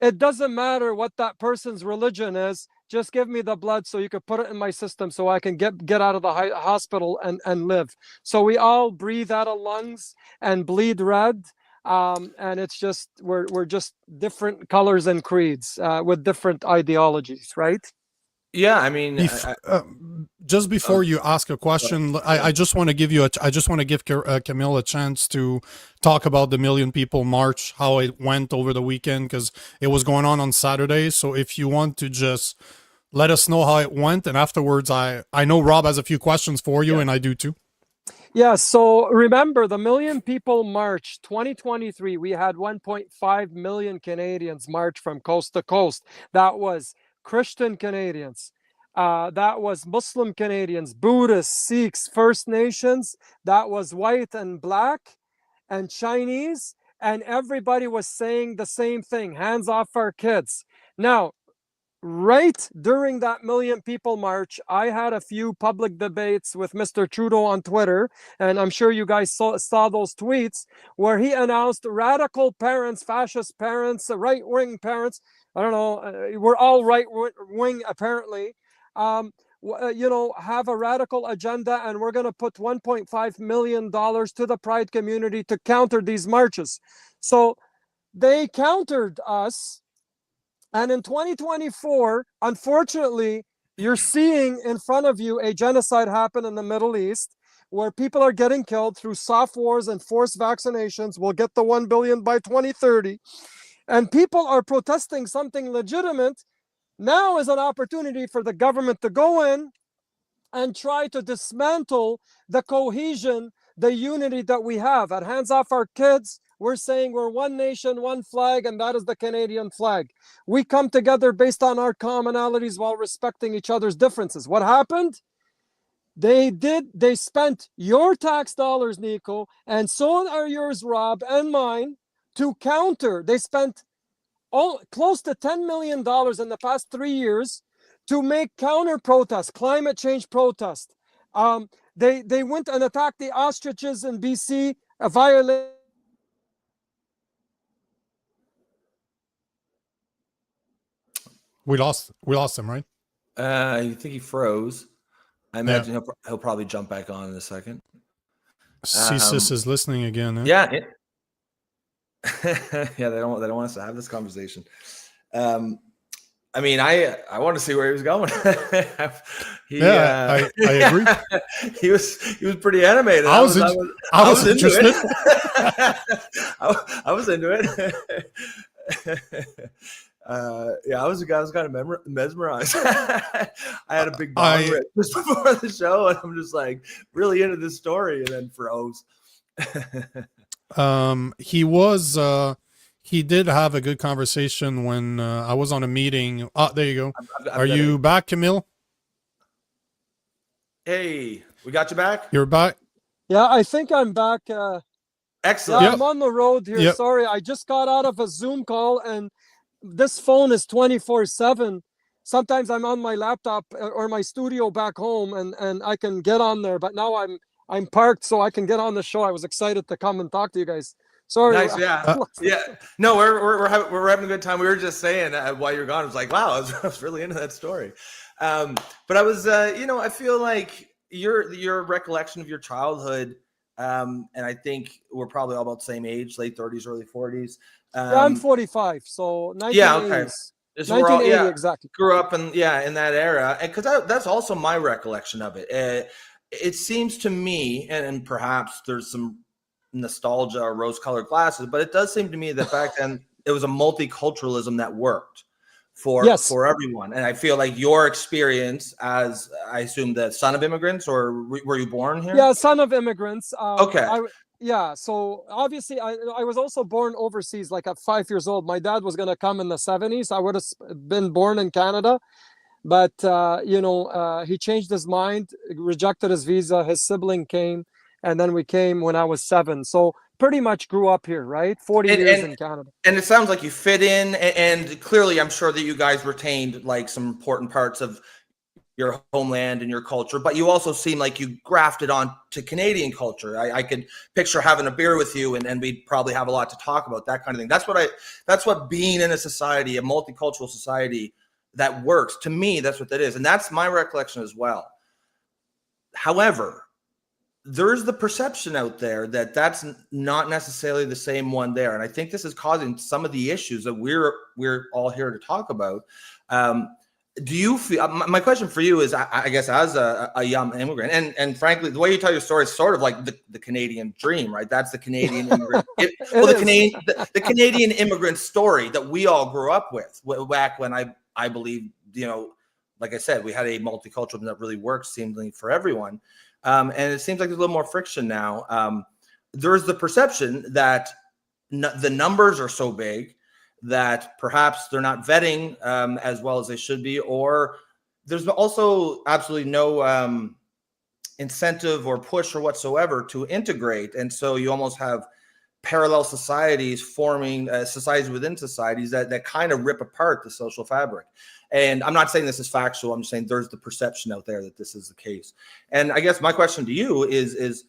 it doesn't matter what that person's religion is. Just give me the blood so you can put it in my system so I can get out of the hospital and live. So we all breathe out of lungs and bleed red. And it's just, we're just different colors and creeds with different ideologies, right? Yeah, I mean, Just before you ask a question, I just want to give Kamel a chance to talk about the Million People March, how it went over the weekend, because it was going on Saturday. So if you want to just let us know how it went, and afterwards, I know Rob has a few questions for you, and I do too. Yeah, so remember the Million People March 2023, we had 1.5 million Canadians march from coast to coast. That was Christian Canadians, that was Muslim Canadians, Buddhists, Sikhs, First Nations, that was white and black and Chinese, and everybody was saying the same thing: hands off our kids. Now, right during that Million People March, I had a few public debates with Mr. Trudeau on Twitter, and I'm sure you guys saw those tweets where he announced radical parents, fascist parents, right-wing parents, I don't know, we're all right-wing apparently, have a radical agenda, and we're going to put $1.5 million to the Pride community to counter these marches. So they countered us. And in 2024, unfortunately, you're seeing in front of you a genocide happen in the Middle East, where people are getting killed through soft wars and forced vaccinations. We'll get the 1 billion by 2030. And people are protesting something legitimate. Now is an opportunity for the government to go in and try to dismantle the cohesion, the unity that we have. At Hands Off Our Kids, we're saying we're one nation, one flag, and that is the Canadian flag. We come together based on our commonalities while respecting each other's differences. What happened? They spent your tax dollars, Nico, and so are yours, Rob, and mine, to counter. They spent close to $10 million in the past 3 years to make counter protests, climate change protests, They went and attacked the ostriches in BC, violated. We lost him, right? I think he froze. I imagine he'll probably jump back on in a second. CSIS is listening again. Huh? Yeah. Yeah, they don't want us to have this conversation. I mean, I want to see where he was going. I agree. He was pretty animated. I was interested. Into it. I was into it. I was kind of mesmerized. I had a big bong rip just before the show, and I'm just like really into this story, and then froze. He did have a good conversation when I was on a meeting. There you go. Are you back, Kimmel? Hey, we got you back. You're back. Yeah, I think I'm back. Excellent. Yeah, I'm on the road here. Yep. Sorry, I just got out of a Zoom call, and this phone is 24/7. Sometimes I'm on my laptop or my studio back home, and I can get on there. But now I'm parked, so I can get on the show. I was excited to come and talk to you guys. Sorry. Nice, yeah. No, we're having a good time. We were just saying while you're gone, I was like, wow, I was really into that story. But I was, I feel like your recollection of your childhood, and I think we're probably all about the same age, late 30s, early 40s. Yeah, I'm 45, so 1980s. Yeah, okay. So 1980, exactly. Grew up in that era, and because that's also my recollection of it. It seems to me, and perhaps there's some nostalgia or rose-colored glasses, but it does seem to me that back then it was a multiculturalism that worked for everyone. And I feel like your experience as, I assume, the son of immigrants, or were you born here? Yeah, son of immigrants. Okay. So obviously I was also born overseas, like at 5 years old. My dad was going to come in the 70s. I would have been born in Canada, but he changed his mind, rejected his visa. His sibling came, and then we came when I was 7. So pretty much grew up here, right? 40 years in Canada. And it sounds like you fit in, and clearly I'm sure that you guys retained like some important parts of your homeland and your culture, but you also seem like you grafted on to Canadian culture. I could picture having a beer with you, and we'd probably have a lot to talk about, that kind of thing. That's what being in a society, a multicultural society that works, to me, that's what that is. And that's my recollection as well. However, there's the perception out there that that's not necessarily the same one there. And I think this is causing some of the issues that we're all here to talk about. Do you feel, my question for you is, I guess, as a young immigrant, and frankly, the way you tell your story is sort of like the Canadian dream, right? That's the Canadian immigrant, the Canadian immigrant story that we all grew up with back when I believe, like I said, we had a multiculturalism that really works seemingly for everyone. And it seems like there's a little more friction now. There's the perception that the numbers are so big that perhaps they're not vetting as well as they should be, or there's also absolutely no incentive or push or whatsoever to integrate. And so you almost have parallel societies forming, societies within societies that kind of rip apart the social fabric. And I'm not saying this is factual. I'm just saying there's the perception out there that this is the case. And I guess my question to you is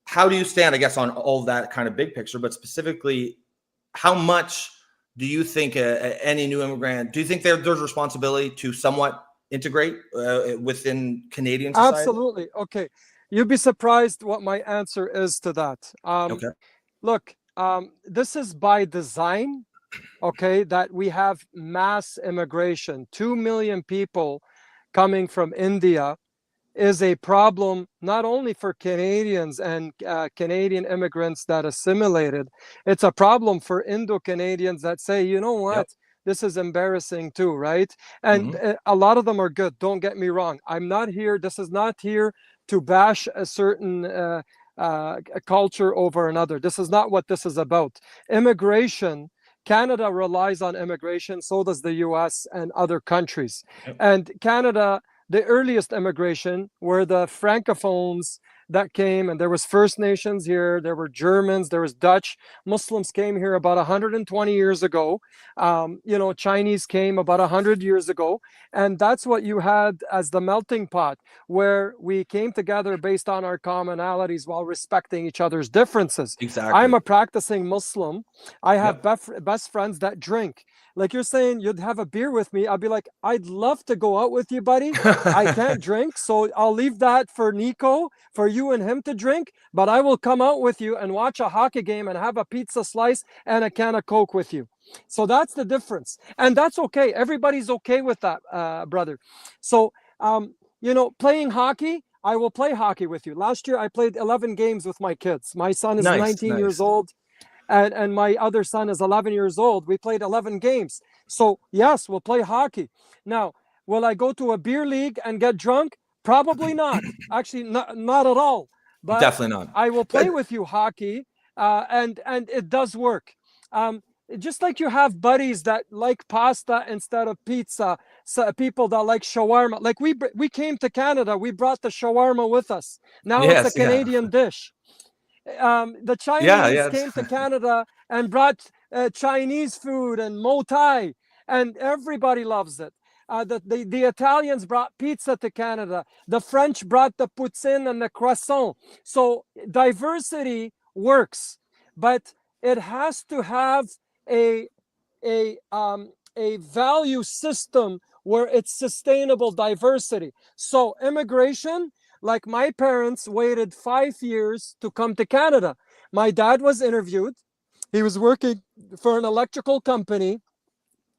how do you stand, I guess, on all of that kind of big picture, but specifically, how much do you think any new immigrant, do you think there's responsibility to somewhat integrate within Canadian society? Absolutely. Okay. You'd be surprised what my answer is to that. Okay. Look, this is by design, okay, that we have mass immigration. 2 million people coming from India is a problem not only for Canadians and Canadian immigrants that assimilated. It's a problem for Indo-Canadians that say, you know what, this is embarrassing too, right? And a lot of them are good. Don't get me wrong. I'm not here. This is not here to bash a certain a culture over another. This is not what this is about. Immigration, Canada relies on immigration, so does the US and other countries. And Canada, the earliest immigration were the Francophones that came, and there was First Nations here, there were Germans, there was Dutch. Muslims came here about 120 years ago. Chinese came about 100 years ago. And that's what you had as the melting pot, where we came together based on our commonalities while respecting each other's differences. Exactly. I'm a practicing Muslim. I have best friends that drink. Like you're saying, you'd have a beer with me. I'd be like, I'd love to go out with you, buddy. I can't drink, so I'll leave that for Nico, for you and him to drink. But I will come out with you and watch a hockey game and have a pizza slice and a can of Coke with you. So that's the difference. And that's okay. Everybody's okay with that, brother. So, playing hockey, I will play hockey with you. Last year, I played 11 games with my kids. My son is 19 years old. And my other son is 11 years old. We played 11 games. So yes, we'll play hockey. Now, will I go to a beer league and get drunk? Probably not. Actually, not at all. But definitely not. I will play with you hockey, and it does work. Just like you have buddies that like pasta instead of pizza, so people that like shawarma. Like we came to Canada, we brought the shawarma with us. Now it's a Canadian dish. The Chinese came to Canada and brought Chinese food and mo tai, and everybody loves it. The Italians brought pizza to Canada. The French brought the poutine and the croissant. So diversity works, but it has to have a value system where it's sustainable diversity. So immigration, like my parents waited 5 years to come to Canada. My dad was interviewed. He was working for an electrical company.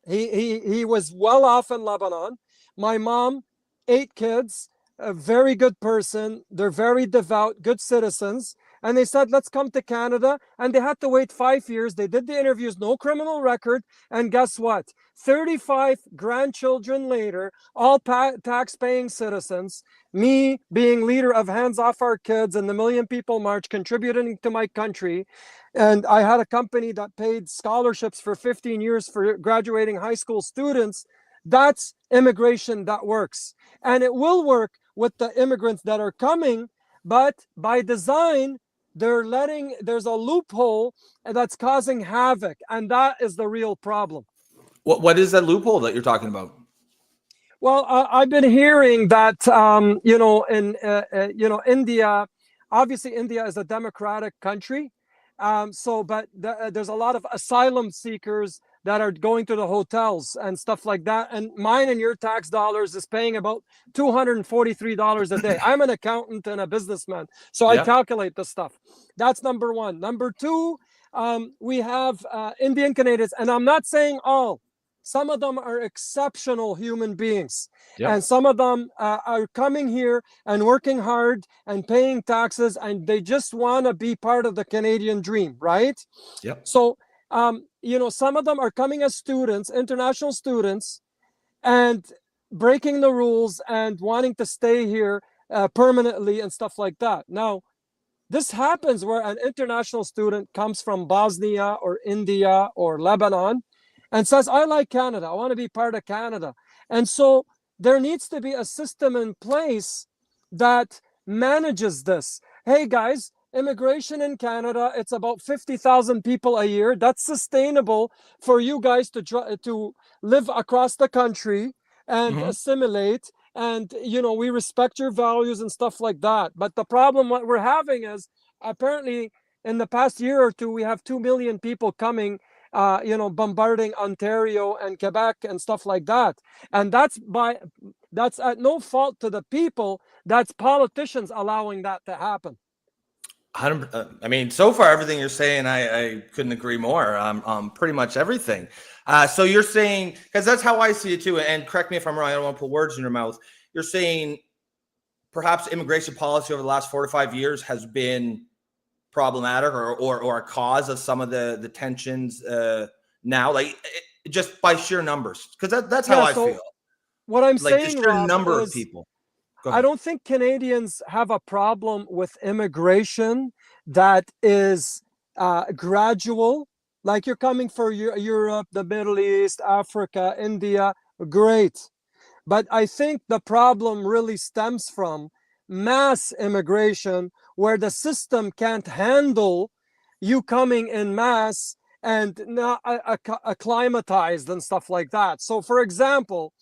He was well off in Lebanon. My mom, 8 kids, a very good person. They're very devout, good citizens. And they said, let's come to Canada. And they had to wait 5 years. They did the interviews, no criminal record. And guess what? 35 grandchildren later, all tax-paying citizens, me being leader of Hands Off Our Kids and the Million People March, contributing to my country. And I had a company that paid scholarships for 15 years for graduating high school students. That's immigration that works. And it will work with the immigrants that are coming, but by design, there's a loophole that's causing havoc, and that is the real problem. What is that loophole that you're talking about? Well, I've been hearing that in India, obviously India is a democratic country, but there's a lot of asylum seekers that are going to the hotels and stuff like that. And mine and your tax dollars is paying about $243 a day. I'm an accountant and a businessman, so I calculate this stuff. That's number one. Number two, we have Indian Canadians, and I'm not saying all. Some of them are exceptional human beings. And some of them are coming here and working hard and paying taxes, and they just want to be part of the Canadian dream, right? So, some of them are coming as students, international students, and breaking the rules and wanting to stay here permanently and stuff like that. Now, this happens where an international student comes from Bosnia or India or Lebanon and says, I like Canada. I want to be part of Canada. And so there needs to be a system in place that manages this. Hey, guys, immigration in Canada, it's about 50,000 people a year. That's sustainable for you guys to live across the country and assimilate. And, we respect your values and stuff like that. But the problem what we're having is apparently in the past year or two, we have 2 million people coming bombarding Ontario and Quebec and stuff like that. And that's at no fault to the people. That's politicians allowing that to happen. I mean, so far, everything you're saying, I couldn't agree more on pretty much everything. So you're saying, because that's how I see it too, and correct me if I'm wrong, I don't want to put words in your mouth. You're saying perhaps immigration policy over the last 4 to 5 years has been problematic or a cause of some of the tensions now, like just by sheer numbers, because that's how I feel. What I'm like saying, the sheer Rob, number is, of people. I don't think Canadians have a problem with immigration that is gradual. Like you're coming for Europe, the Middle East, Africa, India, great. But I think the problem really stems from mass immigration where the system can't handle you coming in mass and not acclimatized and stuff like that. So, for example,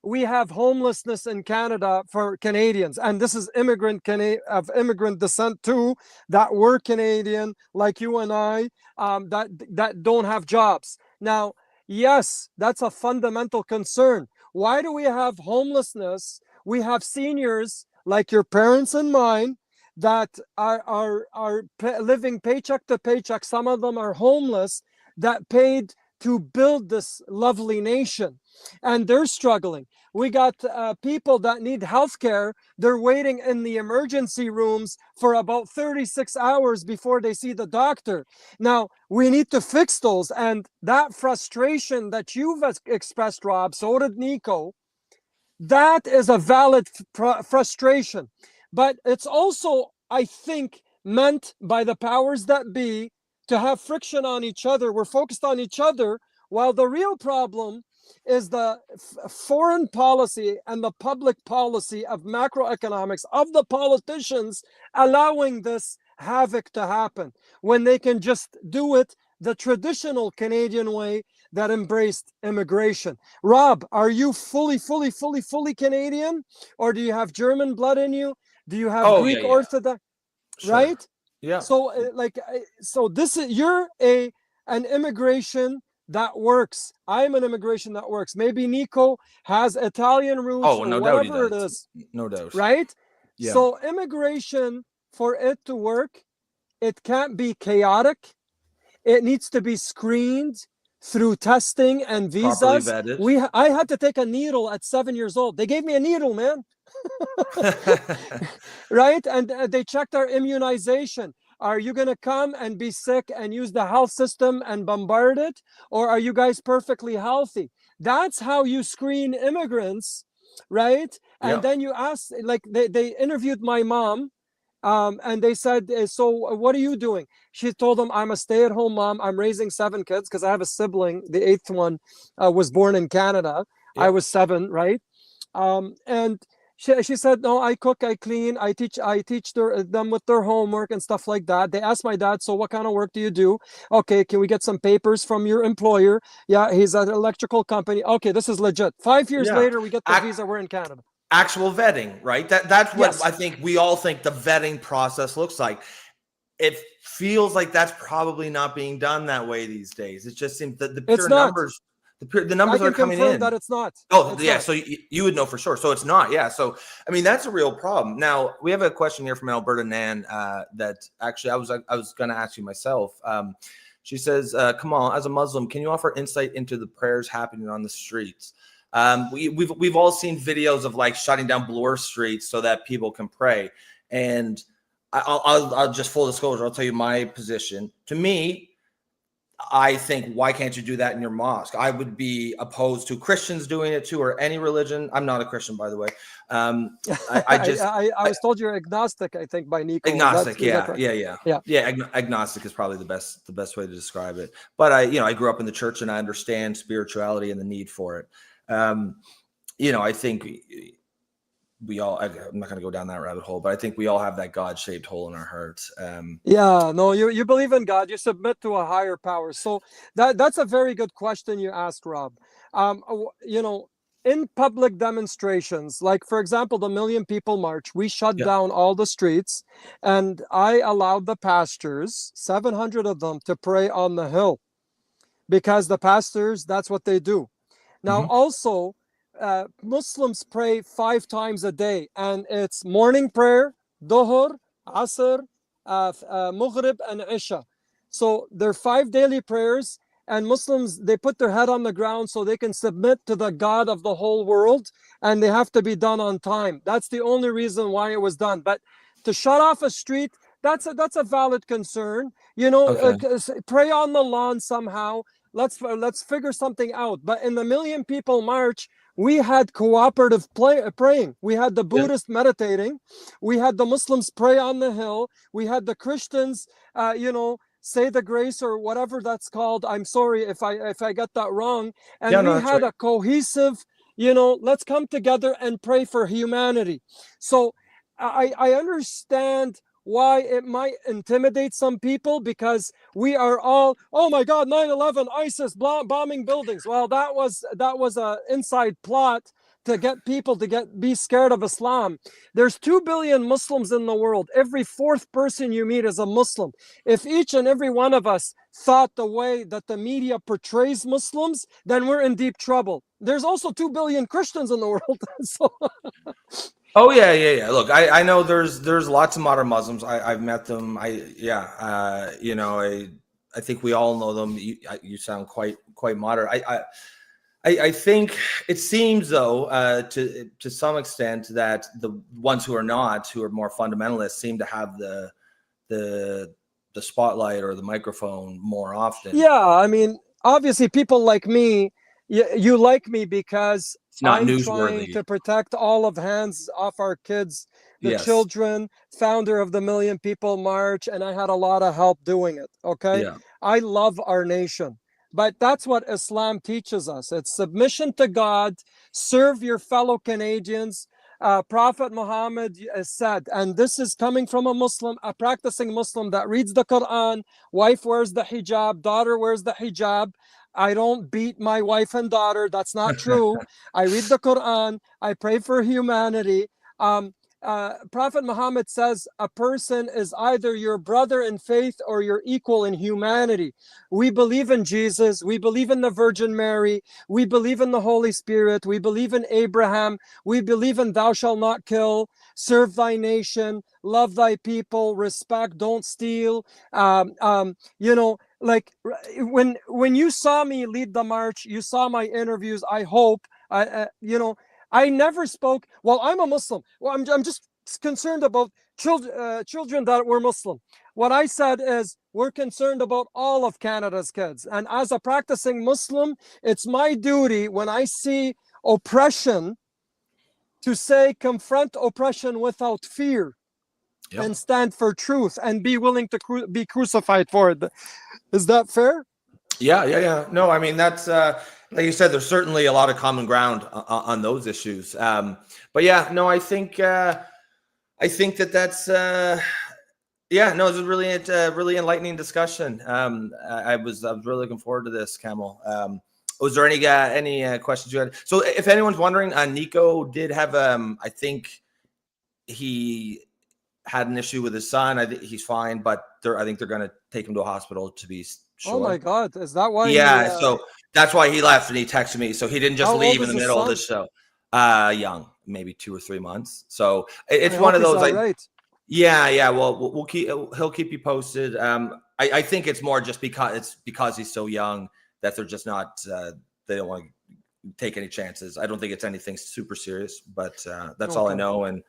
we have homelessness in Canada for Canadians, and this is of immigrant descent too, that were Canadian, like you and I, that don't have jobs. Now, yes, that's a fundamental concern. Why do we have homelessness? We have seniors like your parents and mine that are living paycheck to paycheck. Some of them are homeless that paid to build this lovely nation, and they're struggling. We got people that need health care. They're waiting in the emergency rooms for about 36 hours before they see the doctor. Now, we need to fix those. And that frustration that you've expressed, Rob, so did Nico, that is a valid frustration. But it's also, I think, meant by the powers that be to have friction on each other. We're focused on each other, while the real problem is the foreign policy and the public policy of macroeconomics of the politicians allowing this havoc to happen when they can just do it the traditional Canadian way that embraced immigration. Rob, are you fully Canadian, or do you have German blood in you? Do you have Greek Orthodox? Sure. Right? Yeah. So so this is, you're an immigration that works. I'm an immigration that works. Maybe Nico has Italian roots, or no doubt he whatever it does. is. No doubt. Right? Yeah. So immigration, for it to work, it can't be chaotic. It needs to be screened through testing and Properly visas. vetted. I had to take a needle at 7 years old. They gave me a needle, man. Right? And they checked our immunization. Are you going to come and be sick and use the health system and bombard it? Or are you guys perfectly healthy? That's how you screen immigrants, right? And then you ask, like they interviewed my mom, and they said, so what are you doing? She told them, I'm a stay-at-home mom. I'm raising 7 kids because I have a sibling. The 8th one was born in Canada. I was 7, right? And she said, no, I cook, I clean, I teach them with their homework and stuff like that. They asked my dad, so what kind of work do you do? Okay, can we get some papers from your employer? Yeah, he's at an electrical company. Okay, this is legit. 5 years later, we get the visa, we're in Canada. Actual vetting, right? That's what I think we all think the vetting process looks like. It feels like that's probably not being done that way these days. It just seems that the pure numbers. The numbers are coming in. That it's not. Oh, yeah. So you would know for sure. So it's not. Yeah. So, I mean, that's a real problem. Now, we have a question here from Alberta Nan that actually I was going to ask you myself. She says, Kamel, as a Muslim, can you offer insight into the prayers happening on the streets? We've all seen videos of like shutting down Bloor Street so that people can pray. And I'll just full disclosure, I'll tell you my position. To me, I think, why can't you do that in your mosque? I would be opposed to Christians doing it too, or any religion. I'm not a Christian, by the way. I was told you're agnostic, I think, by Nico. Agnostic, agnostic is probably the best way to describe it. But I grew up in the church and I understand spirituality and the need for it. I think we all, I'm not going to go down that rabbit hole, but I think we all have that God-shaped hole in our hearts. You believe in God, you submit to a higher power. So that's a very good question you asked, Rob. In public demonstrations, like for example, the Million People March, we shut down all the streets, and I allowed the pastors, 700 of them, to pray on the hill, because the pastors, that's what they do. Now, also, Muslims pray 5 times a day, and it's morning prayer, Dhuhr, Asr, Maghrib, and Isha. So they're 5 daily prayers, and Muslims, they put their head on the ground so they can submit to the God of the whole world, and they have to be done on time. That's the only reason why it was done. But to shut off a street, that's a valid concern. Pray on the lawn somehow. Let's figure something out. But in the Million People March, we had cooperative praying. We had the Buddhists meditating. We had the Muslims pray on the hill. We had the Christians, say the grace or whatever that's called. I'm sorry if I get that wrong. And we had a cohesive, let's come together and pray for humanity. So I understand why it might intimidate some people, because we are all, oh my God, 9/11, ISIS bombing buildings. Well, that was a inside plot to get people to be scared of Islam. There's 2 billion Muslims in the world. Every fourth person you meet is a Muslim. If each and every one of us thought the way that the media portrays Muslims, then we're in deep trouble. There's also 2 billion Christians in the world. So Oh yeah. Look, I know there's lots of modern Muslims. I've met them. I think we all know them. You sound quite modern. I think it seems though, to some extent, that the ones who are more fundamentalists seem to have the spotlight or the microphone more often. yeah, I mean, obviously people like me, you like me because It's not I'm newsworthy. trying to protect all of hands off our kids, the Yes. children, founder of the Million People March, and I had a lot of help doing it. Okay. Yeah. I love our nation, but that's what Islam teaches us. It's submission to God, serve your fellow Canadians. Prophet Muhammad said, and this is coming from a Muslim, a practicing Muslim that reads the Quran, wife wears the hijab, daughter wears the hijab. I don't beat my wife and daughter. That's not true. I read the Quran. I pray for humanity. Prophet Muhammad says a person is either your brother in faith or your equal in humanity. We believe in Jesus. We believe in the Virgin Mary. We believe in the Holy Spirit. We believe in Abraham. We believe in thou shalt not kill, serve thy nation, love thy people, respect, don't steal. Like when you saw me lead the march, you saw my interviews. I hope, I never spoke. Well, I'm a Muslim. Well, I'm just concerned about children that were Muslim. What I said is we're concerned about all of Canada's kids. And as a practicing Muslim, it's my duty when I see oppression to say confront oppression without fear. Yep. And stand for truth and be willing to be crucified for it. Is that fair? Yeah. No, I mean, that's like you said, there's certainly a lot of common ground on those issues. But yeah, no, I think that's it's a really enlightening discussion. I was really looking forward to this, Kamel. Was there any questions you had? So if anyone's wondering, Nico did have I think he had an issue with his son. I think he's fine, but I think they're going to take him to a hospital to be sure. Oh my God, is that why? Yeah, so that's why he left, and he texted me. So he didn't just leave in the middle of the show. Young, maybe 2 or 3 months. So it's one of those. Yeah. Well, he'll keep you posted. I think it's more just because he's so young that they're just not. They don't want to take any chances. I don't think it's anything super serious, but that's all I know. And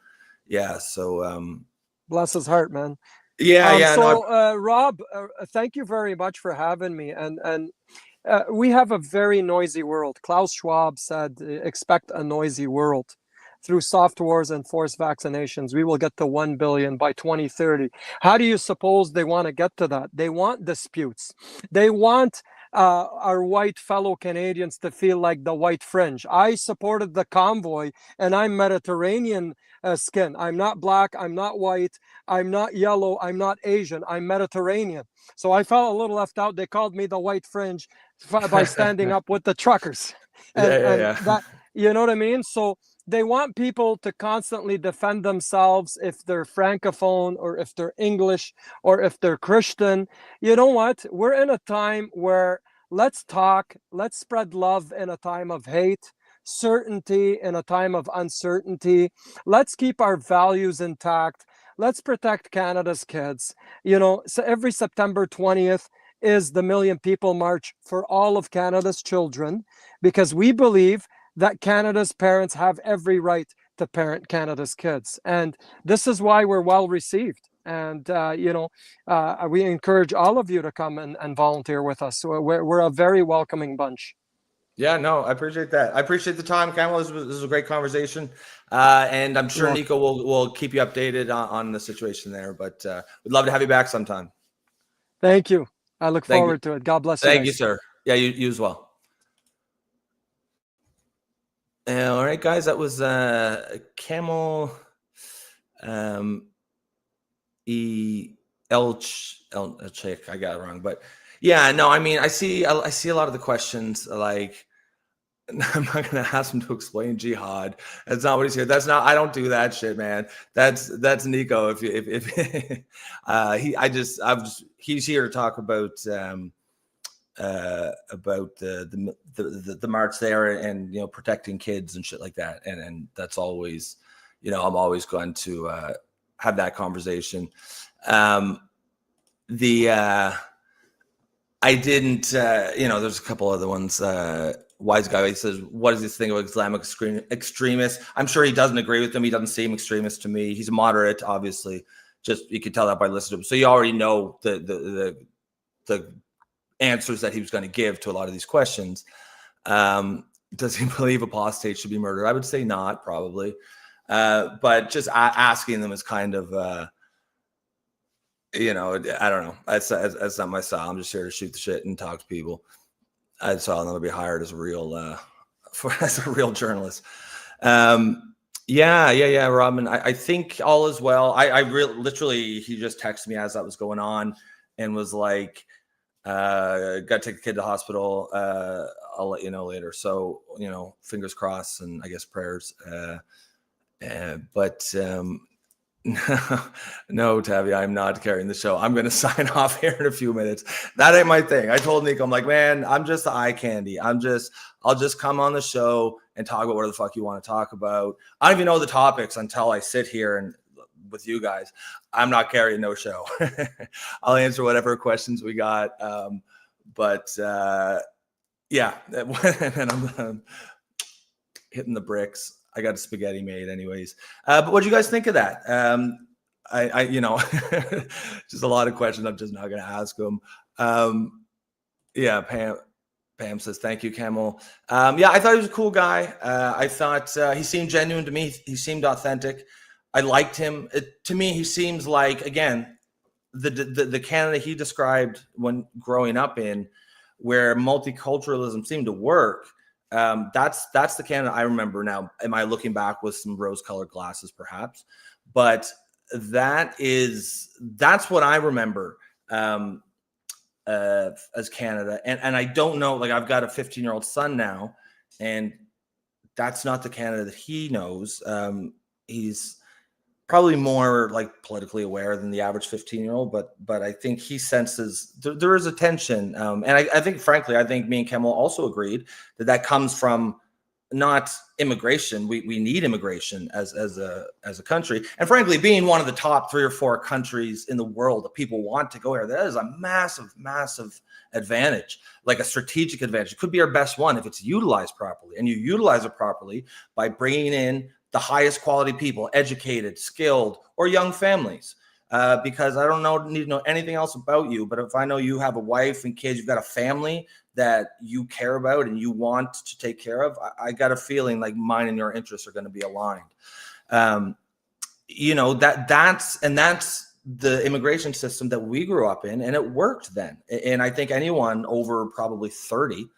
yeah, so bless his heart, man. Yeah. So, Rob, thank you very much for having me. And we have a very noisy world. Klaus Schwab said, expect a noisy world. Through soft wars and forced vaccinations, we will get to 1 billion by 2030. How do you suppose they want to get to that? They want disputes. They want our white fellow Canadians to feel like the white fringe. I supported the convoy, and I'm Mediterranean skin. I'm not black. I'm not white. I'm not yellow. I'm not Asian. I'm Mediterranean. So I felt a little left out. They called me the white fringe by standing up with the truckers. And that, you know what I mean? So they want people to constantly defend themselves if they're Francophone or if they're English or if they're Christian. You know what? We're in a time where let's talk, let's spread love in a time of hate, certainty in a time of uncertainty. Let's keep our values intact. Let's protect Canada's kids. So every September 20th is the Million People March for all of Canada's children, because we believe that Canada's parents have every right to parent Canada's kids. And this is why we're well received. And, we encourage all of you to come and volunteer with us. So we're a very welcoming bunch. Yeah, no, I appreciate that. I appreciate the time, Kamel. This was a great conversation. And I'm sure Nico will keep you updated on the situation there. But we'd love to have you back sometime. Thank you. I look forward to it. God bless you. Thank you, sir. Yeah, you as well. All right, guys, that was Kamel El-Cheikh. I got it wrong, but yeah, no, I mean, I see a lot of the questions like, I'm not going to ask him to explain jihad. That's not what he's here. That's not. I don't do that shit, man. That's Nico. If he's here to talk about the march there and protecting kids and shit like that. And that's always, I'm always going to have that conversation. I didn't. There's a couple other ones. Wise guy, he says, what is this thing about Islamic extremists? I'm sure he doesn't agree with them. He doesn't seem extremist to me. He's a moderate, obviously. Just you can tell that by listening to him. So you already know the answers that he was going to give to a lot of these questions. Does he believe apostates should be murdered? I would say not, probably. But just asking them is kind of, I don't know. That's not my style. I'm just here to shoot the shit and talk to people. I'll never be hired as a real journalist. Yeah, Robin. I think all is well. I literally, he just texted me as that was going on and was like, got to take the kid to the hospital. I'll let you know later. So, fingers crossed and I guess prayers. But no, Tabby, I'm not carrying the show. I'm going to sign off here in a few minutes. That ain't my thing. I told Nico, I'm like, man, I'm just the eye candy. I'll just come on the show and talk about whatever the fuck you want to talk about. I don't even know the topics until I sit here and with you guys. I'm not carrying no show. I'll answer whatever questions we got. Yeah, and I'm hitting the bricks. I got a spaghetti made anyways. But what do you guys think of that? Just a lot of questions I'm just not going to ask them. Yeah, Pam says, thank you, Kamel. Yeah, I thought he was a cool guy. I thought he seemed genuine to me. He seemed authentic. I liked him. To me, he seems like, again, the Canada he described when growing up in, where multiculturalism seemed to work. That's the Canada I remember now. Am I looking back with some rose-colored glasses, perhaps? But that's what I remember as Canada. And I don't know, like I've got a 15-year-old son now, and that's not the Canada that he knows. He's probably more like politically aware than the average 15-year-old, but I think he senses there is a tension. And I think, frankly, me and Kimmel also agreed that comes from not immigration. We need immigration as a country. And frankly, being one of the top 3 or 4 countries in the world that people want to go here, that is a massive, massive advantage, like a strategic advantage. It could be our best one if it's utilized properly. And you utilize it properly by bringing in the highest quality people, educated, skilled, or young families. Because I don't need to know anything else about you, but if I know you have a wife and kids, you've got a family that you care about and you want to take care of, I got a feeling like mine and your interests are going to be aligned. That's the immigration system that we grew up in, and it worked then. And I think anyone over probably 30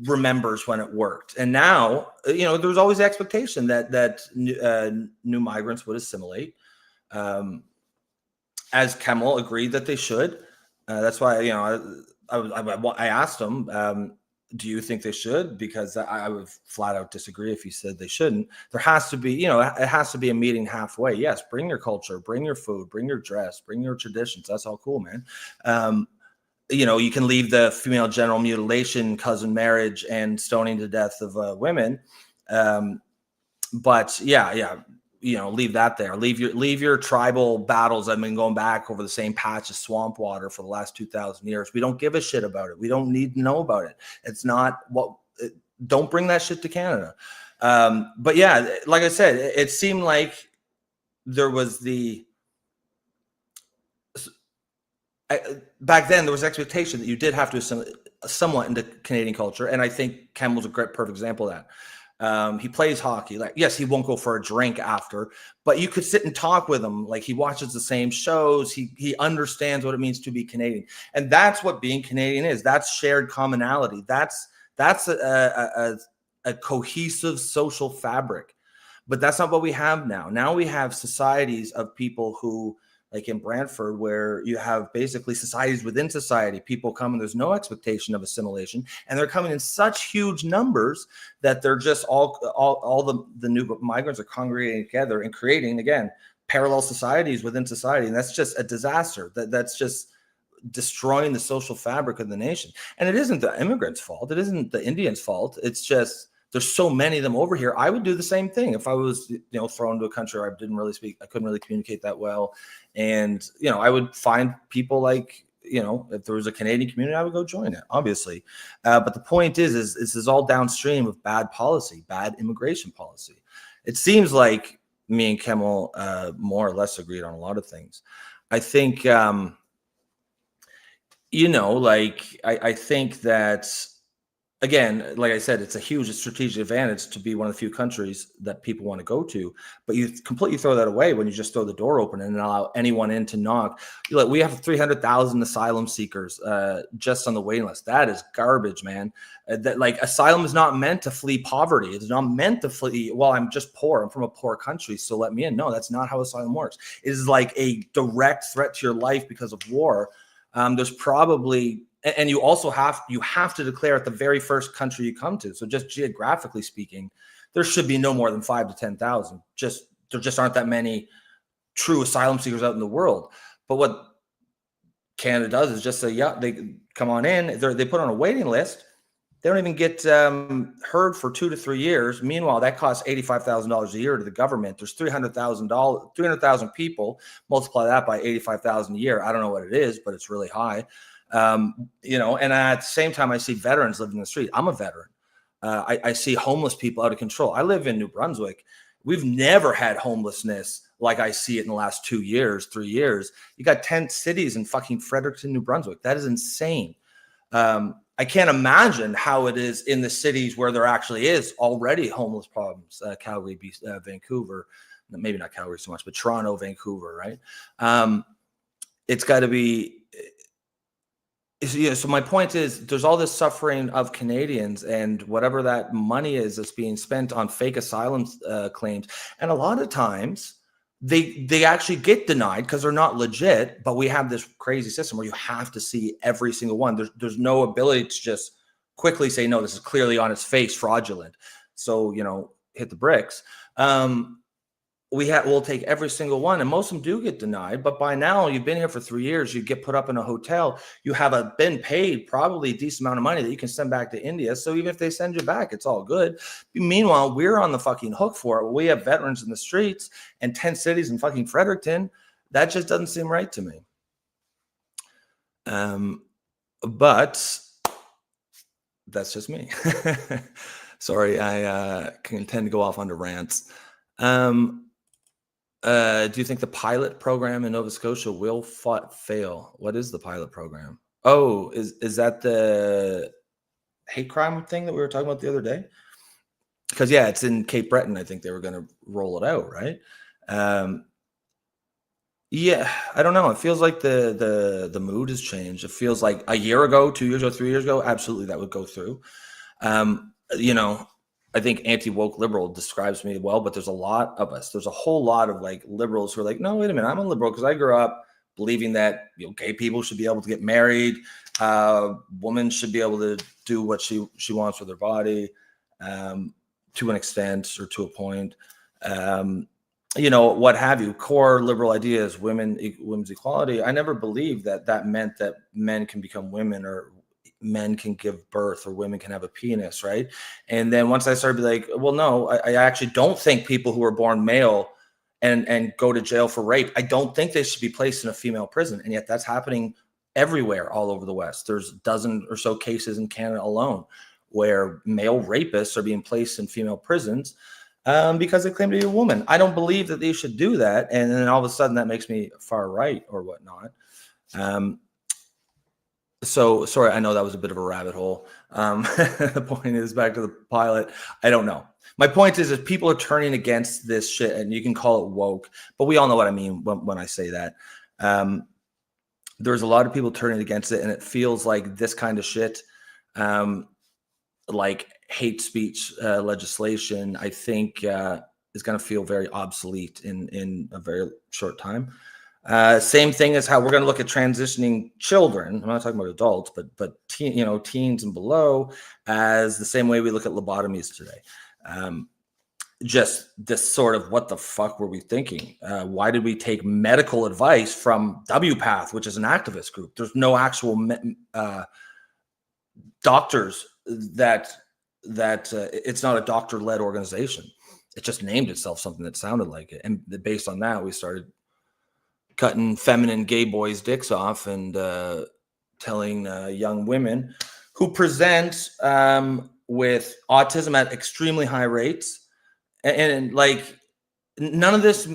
remembers when it worked. And now, there's always the expectation that new migrants would assimilate, as Kimmel agreed that they should. That's why, I asked him, do you think they should? Because I would flat out disagree if he said they shouldn't. There has to be, it has to be a meeting halfway. Yes, bring your culture, bring your food, bring your dress, bring your traditions. That's all cool, man. You can leave the female genital mutilation, cousin marriage, and stoning to death of women. But leave that there. Leave your tribal battles that have been going back over the same patch of swamp water for the last 2,000 years. We don't give a shit about it. We don't need to know about it. It's not don't bring that shit to Canada. But yeah, like I said, it seemed like there was back then there was expectation that you did have to assimilate somewhat into Canadian culture. And I think Kimmel's a perfect example of that. He plays hockey. Like, yes, he won't go for a drink after, but you could sit and talk with him. Like, he watches the same shows. He understands what it means to be Canadian. And that's what being Canadian is. That's shared commonality. That's a cohesive social fabric. But that's not what we have now. Now we have societies of people who, like in Brantford, where you have basically societies within society. People come and there's no expectation of assimilation, and they're coming in such huge numbers that they're just all the new migrants are congregating together and creating, again, parallel societies within society. And that's just a disaster. That's just destroying the social fabric of the nation. And it isn't the immigrants' fault. It isn't the Indians' fault. It's just there's so many of them over here. I would do the same thing if I was, thrown into a country where I didn't really speak. I couldn't really communicate that well. And, I would find people like, if there was a Canadian community, I would go join it, obviously. But the point is this is all downstream of bad policy, bad immigration policy. It seems like me and Kimmel more or less agreed on a lot of things. I think, I think that, again, like I said, it's a huge strategic advantage to be one of the few countries that people want to go to, but you completely throw that away when you just throw the door open and allow anyone in to knock. We have 300,000 asylum seekers just on the waiting list. That is garbage, man. Asylum is not meant to flee poverty. It's not meant to flee, well, I'm just poor. I'm from a poor country, so let me in. No, that's not how asylum works. It is like a direct threat to your life because of war. There's probably, and you also have to declare at the very first country you come to. So just geographically speaking, there should be no more than 5 to 10,000. There just aren't that many true asylum seekers out in the world. But what Canada does is just say, yeah, they come on in. They put on a waiting list. They don't even get heard for 2 to 3 years. Meanwhile, that costs $85,000 a year to the government. There's 300,000 people. Multiply that by 85,000 a year. I don't know what it is, but it's really high. And at the same time, I see veterans living in the street. I'm a veteran. I see homeless people out of control. I live in New Brunswick. We've never had homelessness like I see it in the last 2 years, 3 years. You got 10 cities in fucking Fredericton, New Brunswick. That is insane. I can't imagine how it is in the cities where there actually is already homeless problems. Calgary, Vancouver, maybe not Calgary so much, but Toronto, Vancouver, right? It's got to be. So my point is there's all this suffering of Canadians and whatever that money is that's being spent on fake asylum claims. And a lot of times they actually get denied because they're not legit, but we have this crazy system where you have to see every single one. There's no ability to just quickly say, no, this is clearly on its face fraudulent. So, hit the bricks. We'll take every single one, and most of them do get denied. But by now, you've been here for 3 years. You get put up in a hotel. You have been paid probably a decent amount of money that you can send back to India. So even if they send you back, it's all good. Meanwhile, we're on the fucking hook for it. We have veterans in the streets and 10 cities in fucking Fredericton. That just doesn't seem right to me. But that's just me. Sorry, I can tend to go off onto rants. Do you think the pilot program in Nova Scotia will fail? What is the pilot program? Oh, is that the hate crime thing that we were talking about the other day? Because yeah, it's in Cape Breton. I think they were going to roll it out, right? Yeah, I don't know. It feels like the mood has changed. It feels like a year ago, 2 years ago, 3 years ago, absolutely that would go through. I think anti-woke liberal describes me well, but there's a lot of us. There's a whole lot of like liberals who are like, no, wait a minute, I'm a liberal because I grew up believing that gay people should be able to get married, women should be able to do what she wants with her body, to an extent or to a point, what have you. Core liberal ideas, women's equality. I never believed that meant that men can become women or men can give birth or women can have a penis, right? And then once I started to be like, well, no, I actually don't think people who are born male and go to jail for rape, I don't think they should be placed in a female prison. And yet that's happening everywhere all over the West. There's a dozen or so cases in Canada alone where male rapists are being placed in female prisons because they claim to be a woman. I don't believe that they should do that. And then all of a sudden that makes me far right or whatnot. So sorry, I know that was a bit of a rabbit hole. The point is back to the pilot. I don't know. My point is people are turning against this shit, and you can call it woke, but we all know what I mean when I say that. There's a lot of people turning against it, and it feels like this kind of shit, like hate speech legislation. I think is going to feel very obsolete in a very short time. Same thing as how we're going to look at transitioning children. I'm not talking about adults, but teens and below, as the same way we look at lobotomies today. Just this sort of, what the fuck were we thinking? Why did we take medical advice from WPATH, which is an activist group? There's no actual doctors that it's not a doctor-led organization. It just named itself something that sounded like it. And based on that, we started cutting feminine gay boys' dicks off and telling young women who present with autism at extremely high rates. And like, none of this.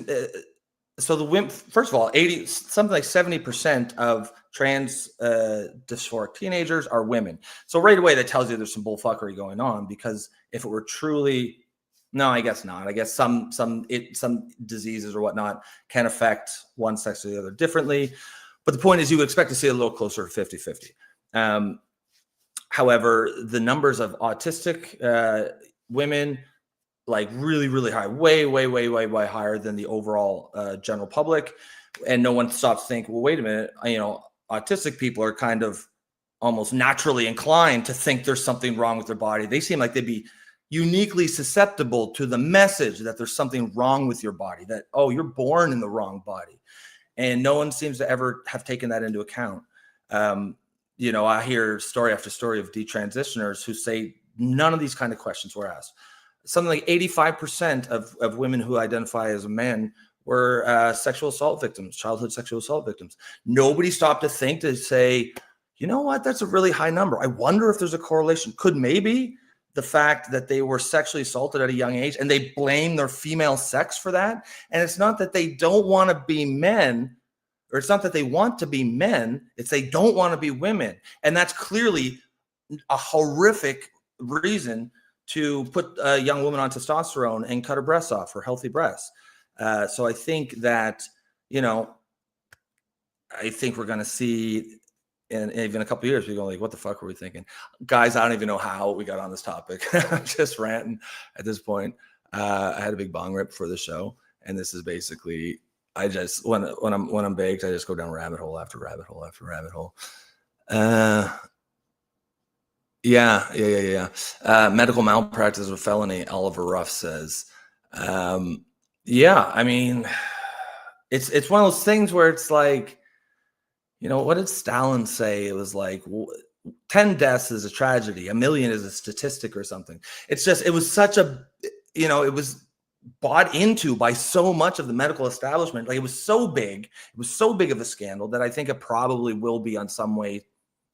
So the women, first of all, something like 70% of trans dysphoric teenagers are women. So right away, that tells you there's some bullfuckery going on, because if it were truly, no, I guess not. I guess some diseases or whatnot can affect one sex or the other differently. But the point is, you would expect to see a little closer to 50-50. However, the numbers of autistic women, like really, really high, way higher than the overall general public. And no one stops to think, well, wait a minute, autistic people are kind of almost naturally inclined to think there's something wrong with their body. They seem like they'd be uniquely susceptible to the message that there's something wrong with your body, that, oh, you're born in the wrong body. And no one seems to ever have taken that into account. I hear story after story of detransitioners who say none of these kind of questions were asked. Something like 85% of women who identify as men were sexual assault victims, childhood sexual assault victims. Nobody stopped to think to say, you know what, that's a really high number. I wonder if there's a correlation. Could maybe the fact that they were sexually assaulted at a young age and they blame their female sex for that? And it's not that they don't want to be men, or it's not that they want to be men, it's they don't want to be women. And that's clearly a horrific reason to put a young woman on testosterone and cut her breasts off, her healthy breasts. So I think that, I think we're going to see in even a couple of years, we're going like, what the fuck were we thinking? Guys, I don't even know how we got on this topic. I'm just ranting at this point. I had a big bong rip for the show. And this is basically, I just, when I'm baked, I just go down rabbit hole after rabbit hole after rabbit hole. Yeah. Medical malpractice or felony, Oliver Ruff says. Yeah, I mean, it's one of those things where it's like, what did Stalin say? It was like 10 deaths is a tragedy, 1 million is a statistic or something. It's just, it was such a, it was bought into by so much of the medical establishment. Like, it was so big of a scandal that I think it probably will be on some way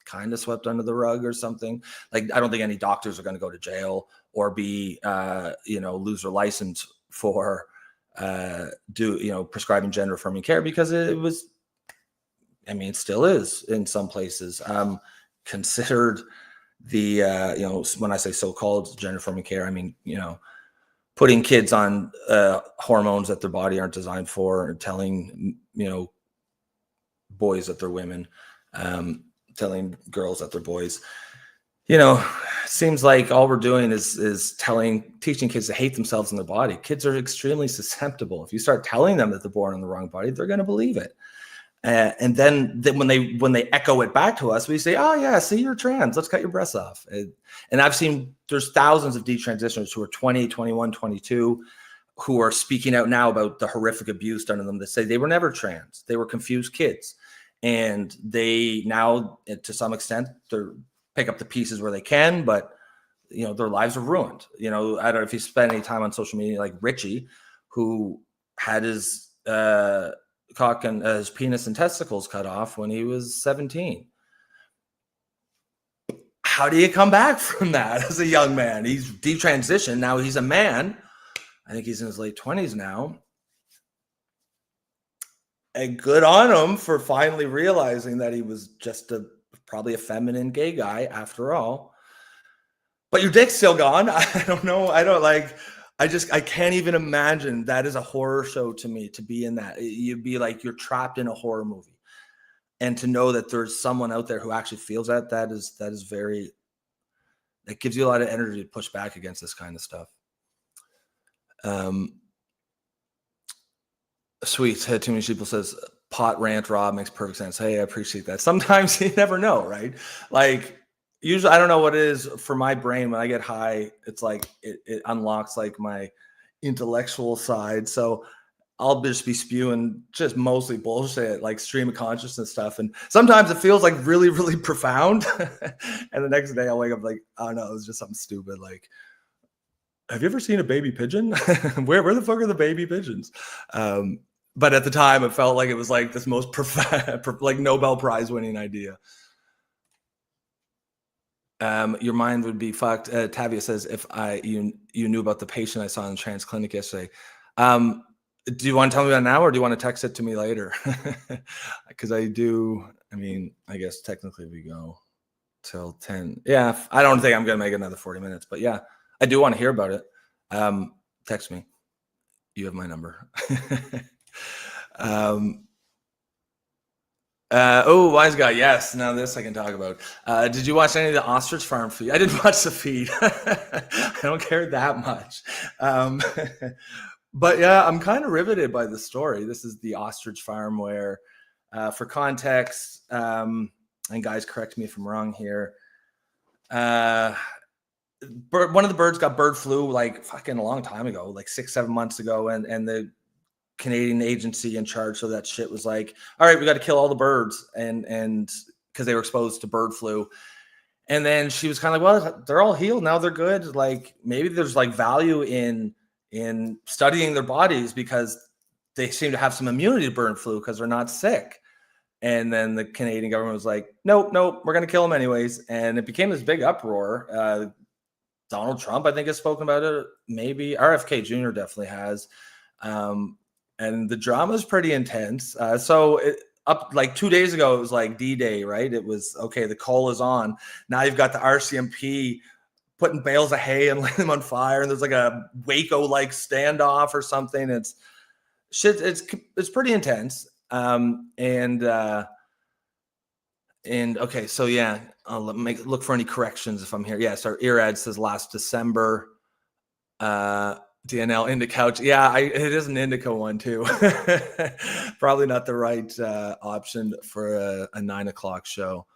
kind of swept under the rug or something. Like, I don't think any doctors are going to go to jail or be, lose their license for prescribing gender affirming care, because it was, it still is in some places considered the, when I say so-called gender affirming care, I mean, putting kids on hormones that their body aren't designed for, and telling, boys that they're women, telling girls that they're boys. Seems like all we're doing is teaching kids to hate themselves and their body. Kids are extremely susceptible. If you start telling them that they're born in the wrong body, they're going to believe it. And then when they echo it back to us, we say, oh yeah, see, you're trans, let's cut your breasts off. And I've seen, there's thousands of detransitioners who are 20, 21, 22, who are speaking out now about the horrific abuse done to them, that say they were never trans. They were confused kids. And they now, to some extent, they're pick up the pieces where they can, but their lives are ruined. I don't know if you spend any time on social media, like Richie, who had his cock and his penis and testicles cut off when he was 17. How do you come back from that as a young man? He's detransitioned. Now he's a man. I think he's in his late 20s now. And good on him for finally realizing that he was just probably a feminine gay guy after all. But your dick's still gone. I don't know. I can't even imagine. That is a horror show to me, to be in that. You'd be like, you're trapped in a horror movie. And to know that there's someone out there who actually feels that is very, it gives you a lot of energy to push back against this kind of stuff. Sweet. Too many people says pot rant Rob makes perfect sense. Hey, I appreciate that. Sometimes you never know, right? Like usually I don't know what it is for my brain when I get high. It's like it unlocks like my intellectual side. So I'll just be spewing just mostly bullshit, like stream of consciousness stuff. And sometimes it feels like really, really profound. And the next day I'll wake up like, oh no, it was just something stupid. Like, have you ever seen a baby pigeon? where the fuck are the baby pigeons? But at the time it felt like it was like this most profound, like Nobel Prize winning idea. Your mind would be fucked. Tavia says, if you knew about the patient I saw in the trans clinic yesterday. Do you want to tell me about it now, or do you want to text it to me later? Because I mean, I guess technically we go till 10. Yeah, I don't think I'm going to make another 40 minutes, but yeah, I do want to hear about it. Text me. You have my number. Oh, wise guy. Yes. Now this I can talk about. Did you watch any of the ostrich farm feed? I didn't watch the feed. I don't care that much. But yeah, I'm kind of riveted by the story. This is the ostrich farm where, for context, and guys, correct me if I'm wrong here. One of the birds got bird flu like fucking a long time ago, like 6-7 months ago, and the Canadian agency in charge of that shit was like, all right, we got to kill all the birds, and because they were exposed to bird flu. And then she was kind of like, well, they're all healed now, they're good. Like maybe there's like value in studying their bodies because they seem to have some immunity to bird flu because they're not sick. And then the Canadian government was like, nope, we're going to kill them anyways. And it became this big uproar. Donald Trump, I think, has spoken about it. Maybe RFK Jr. definitely has. And the drama is pretty intense. So up like 2 days ago, it was like D-Day, right? It was, okay, the coal is on. Now you've got the RCMP putting bales of hay and lighting them on fire. And there's like a Waco-like standoff or something. It's shit. It's pretty intense. And okay, so yeah, I'll look for any corrections if I'm here. Yes, our ear ad says last December. DNL Indica couch. Yeah, it is an Indica one too. Probably not the right option for a 9 o'clock show.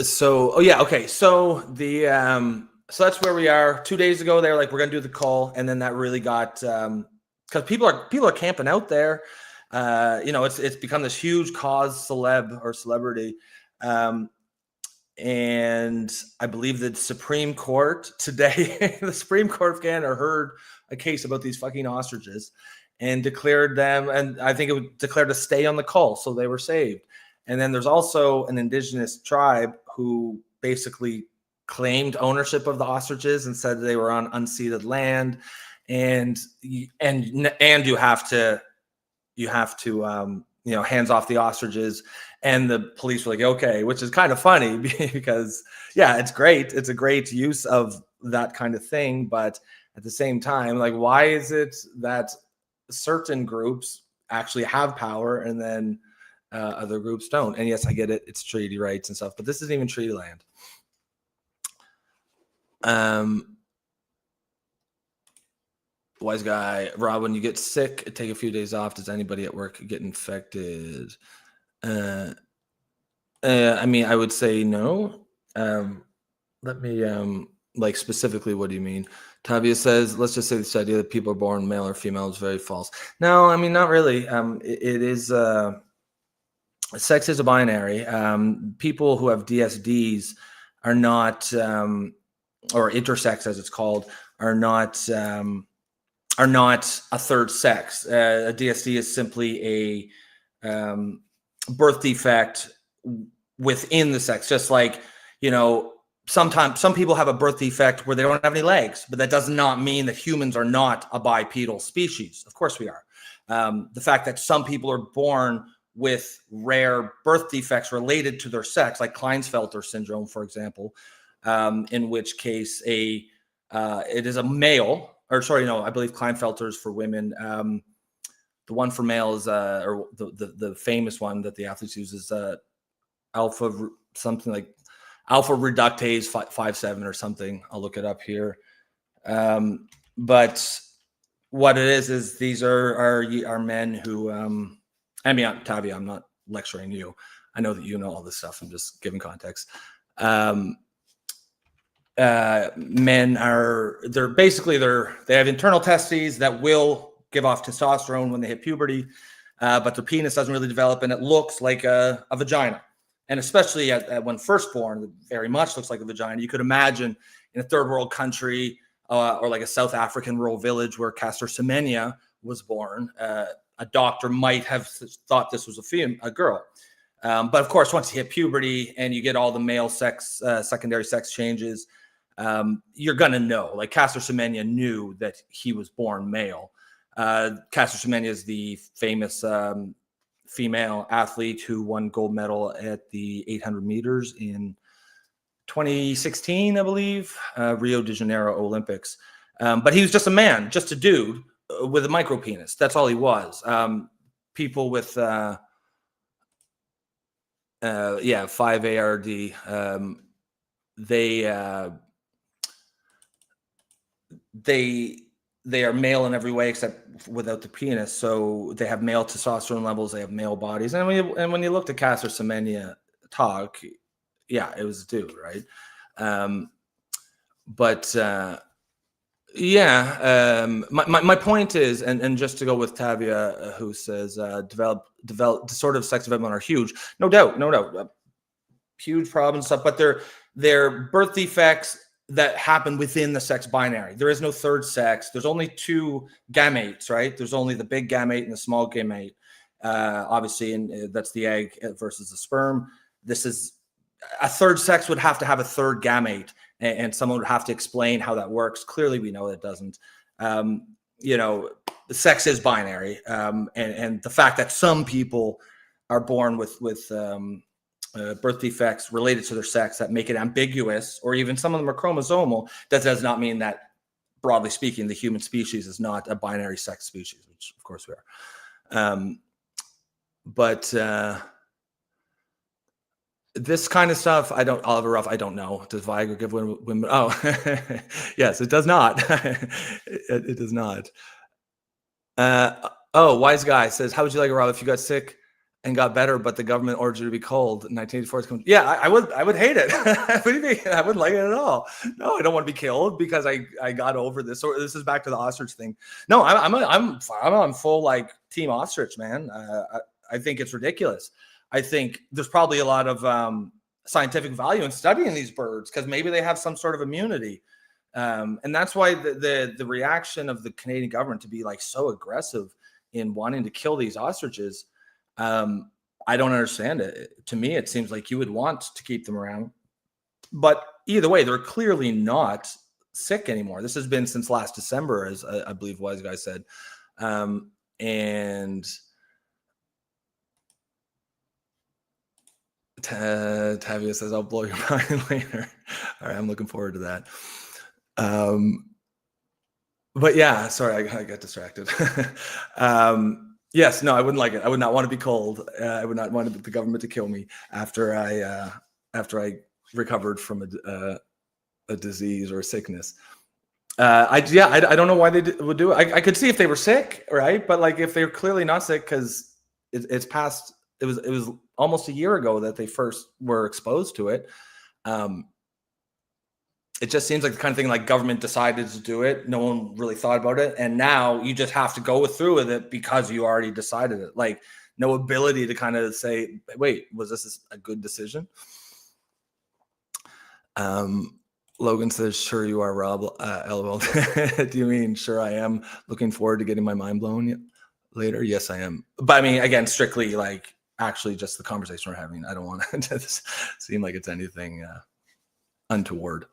So, oh yeah, okay. So so that's where we are. 2 days ago, they were like, we're gonna do the call, and then that really got because people are camping out there. It's become this huge cause celebrity. And I believe the Supreme Court today, the Supreme Court of Canada heard a case about these fucking ostriches and declared them, and I think it would declare to stay on the call, so they were saved. And then there's also an indigenous tribe who basically claimed ownership of the ostriches and said they were on unceded land, and you have to hands off the ostriches. And the police were like, okay, which is kind of funny because, yeah, it's great. It's a great use of that kind of thing. But at the same time, like, why is it that certain groups actually have power and then other groups don't? And yes, I get it. It's treaty rights and stuff, but this isn't even treaty land. Wise guy, Rob, when you get sick, take a few days off. Does anybody at work get infected? I mean, I would say no. Let me like specifically, what do you mean? Tavia says, let's just say this idea that people are born male or female is very false. No, I mean, not really. It is sex is a binary. People who have DSDs are not, or intersex as it's called, are not a third sex. A DSD is simply a birth defect within the sex. Just like, sometimes some people have a birth defect where they don't have any legs, but that does not mean that humans are not a bipedal species. Of course we are. The fact that some people are born with rare birth defects related to their sex, like Klinefelter syndrome, for example, in which case it is a male. Or sorry, no, I believe Klinefelter is for women. The one for male is, or the famous one that the athletes use is alpha something like alpha reductase 5-7 or something. I'll look it up here. But what it is these are men who, I mean, Tavia, I'm not lecturing you. I know that you know all this stuff. I'm just giving context. Men are, they have internal testes that will give off testosterone when they hit puberty, but their penis doesn't really develop, and it looks like a vagina. And especially when first born, it very much looks like a vagina. You could imagine in a third world country, or like a South African rural village where Caster Semenya was born, a doctor might have thought this was a girl. But of course, once you hit puberty and you get all the male sex, secondary sex changes, you're going to know. Like Caster Semenya knew that he was born male. Caster Semenya is the famous female athlete who won gold medal at the 800 meters in 2016, I believe, Rio de Janeiro Olympics. But he was just a man, just a dude with a micro penis. That's all he was. People with 5 ARD, they are male in every way except without the penis. So they have male testosterone levels. They have male bodies. And when you looked at Caster Semenya talk, yeah, it was a dude, right? My point is, and just to go with Tavia, who says develop disordered sex development are huge. No doubt, huge problems, stuff. But they're birth defects that happen within the sex binary. There is no third sex. There's only two gametes, right? There's only the big gamete and the small gamete, obviously, and that's the egg versus the sperm. This is a third sex would have to have a third gamete, and someone would have to explain how that works. Clearly, we know it doesn't. The sex is binary, and the fact that some people are born with birth defects related to their sex that make it ambiguous, or even some of them are chromosomal, that does not mean that, broadly speaking, the human species is not a binary sex species, which of course we are. This kind of stuff, Oliver Ruff, I don't know. Does Viagra give women? Oh, yes, it does not. It does not. Wise Guy says, how would you like it, Rob, if you got sick and got better, but the government ordered you to be cold? 1984 is coming. Yeah, I would hate it. What do you mean? I wouldn't like it at all. No, I don't want to be killed because I got over this. So this is back to the ostrich thing. No, I'm on full like team ostrich, man. I think it's ridiculous. I think there's probably a lot of scientific value in studying these birds because maybe they have some sort of immunity. And that's why the reaction of the Canadian government to be like so aggressive in wanting to kill these ostriches, I don't understand it. To me, it seems like you would want to keep them around. But either way, they're clearly not sick anymore. This has been since last December, as I believe Wise Guy said. And Tavia says, I'll blow your mind later. All right, I'm looking forward to that. But yeah, sorry, I got distracted. Yes, no, I wouldn't like it. I would not want to be cold. I would not want the government to kill me after I recovered from a disease or a sickness. I don't know why they would do it. I could see if they were sick, right? But like if they're clearly not sick because it's past. It was almost a year ago that they first were exposed to it. It just seems like the kind of thing like government decided to do it. No one really thought about it. And now you just have to go through with it because you already decided it. Like no ability to kind of say, wait, was this a good decision? Logan says, sure you are, Rob. LOL. Do you mean sure I am? Looking forward to getting my mind blown later? Yes, I am. But I mean, again, strictly like actually just the conversation we're having. I don't want it to seem like it's anything untoward.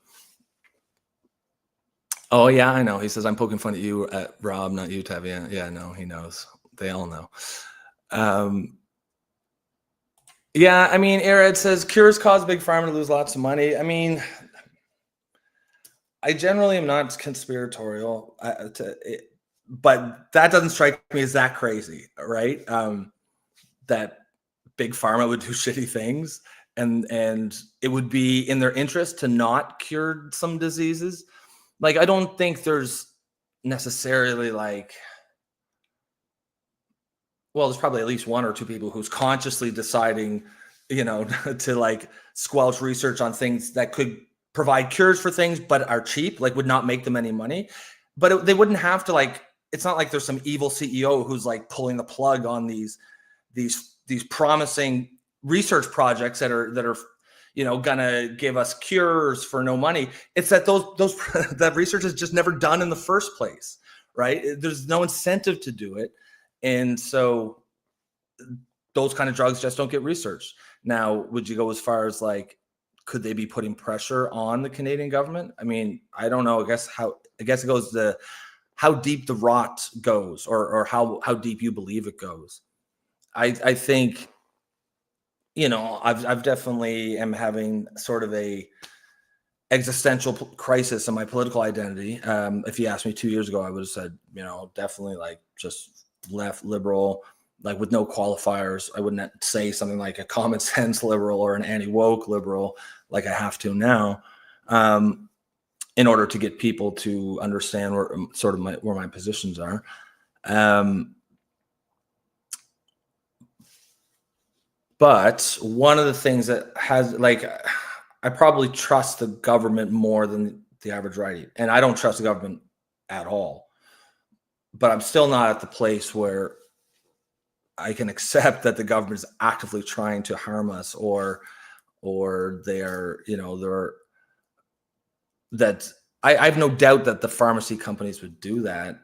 Oh, yeah, I know. He says, I'm poking fun at you, Rob, not you, Tavia. Yeah, no, he knows. They all know. Yeah, I mean, Arid says, cures cause Big Pharma to lose lots of money. I mean, I generally am not conspiratorial, but that doesn't strike me as that crazy, right? That Big Pharma would do shitty things, and it would be in their interest to not cure some diseases. Like, I don't think there's necessarily like, well, there's probably at least one or two people who's consciously deciding, to like squelch research on things that could provide cures for things, but are cheap, like would not make them any money. But they wouldn't have to, like, it's not like there's some evil CEO who's like pulling the plug on these promising research projects that are gonna give us cures for no money. It's that that research is just never done in the first place, right? There's no incentive to do it. And so those kind of drugs just don't get researched. Now, would you go as far as like, could they be putting pressure on the Canadian government? I mean, I don't know. I guess it goes to how deep the rot goes, or how deep you believe it goes. I think, I've definitely am having sort of a existential crisis in my political identity. If you asked me 2 years ago, I would have said, definitely like just left liberal, like with no qualifiers. I wouldn't say something like a common sense liberal or an anti-woke liberal like I have to now, in order to get people to understand where my positions are. But one of the things that has, like, I probably trust the government more than the average righty, and I don't trust the government at all. But I'm still not at the place where I can accept that the government is actively trying to harm us, or they're, that I have no doubt that the pharmacy companies would do that.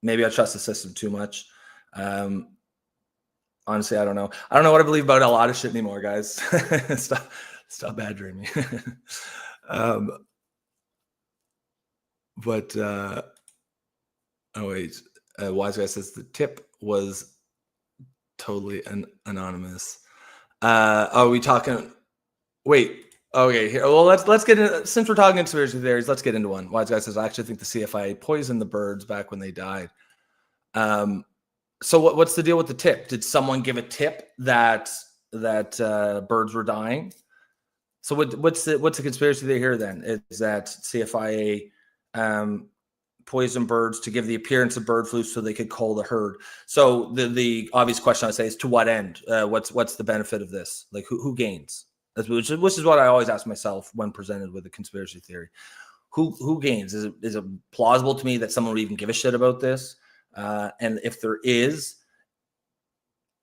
Maybe I trust the system too much. Honestly, I don't know. I don't know what I believe about a lot of shit anymore, guys. Stop bad dreaming. Wise guy says the tip was totally anonymous. Are we talking? Wait. Okay. Here. Well, let's get in. Since we're talking conspiracy theories, let's get into one. Wise guy says, I actually think the CFIA poisoned the birds back when they died. So what's the deal with the tip? Did someone give a tip that birds were dying? So what's the conspiracy theory here then? Is that CFIA poisoned birds to give the appearance of bird flu so they could cull the herd? So the obvious question I would say is, to what end? What's the benefit of this? Like, who gains? Which is what I always ask myself when presented with a conspiracy theory. Who gains? Is it plausible to me that someone would even give a shit about this? And if there is,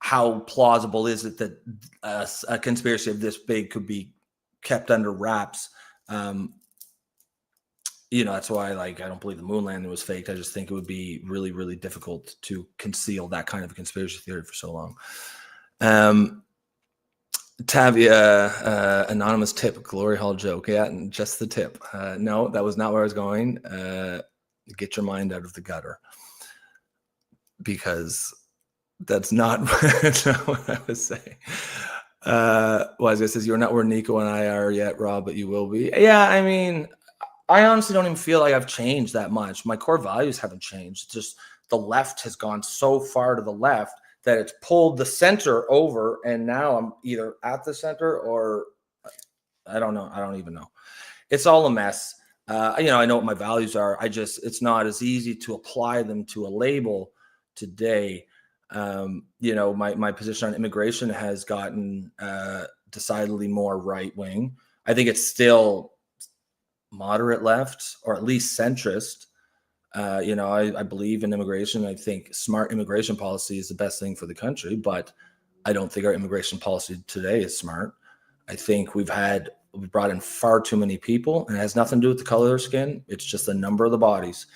how plausible is it that a conspiracy of this big could be kept under wraps? That's why, like, I don't believe the moon landing was faked. I just think it would be really, really difficult to conceal that kind of a conspiracy theory for so long. Tavia, anonymous tip, glory hall joke. Yeah, and just the tip. No, that was not where I was going. Get your mind out of the gutter, because that's not what I was saying. Wise guy says, you're not where Nico and I are yet, Rob, but you will be. Yeah, I mean, I honestly don't even feel like I've changed that much. My core values haven't changed. It's just the left has gone so far to the left that it's pulled the center over, and now I'm either at the center or I don't know. I don't even know. It's all a mess. I know what my values are. It's not as easy to apply them to a label today. My position on immigration has gotten decidedly more right wing. I think it's still moderate left, or at least centrist. I believe in immigration. I think smart immigration policy is the best thing for the country, but I don't think our immigration policy today is smart. I think we've brought in far too many people, and it has nothing to do with the color of their skin. It's just the number of the bodies.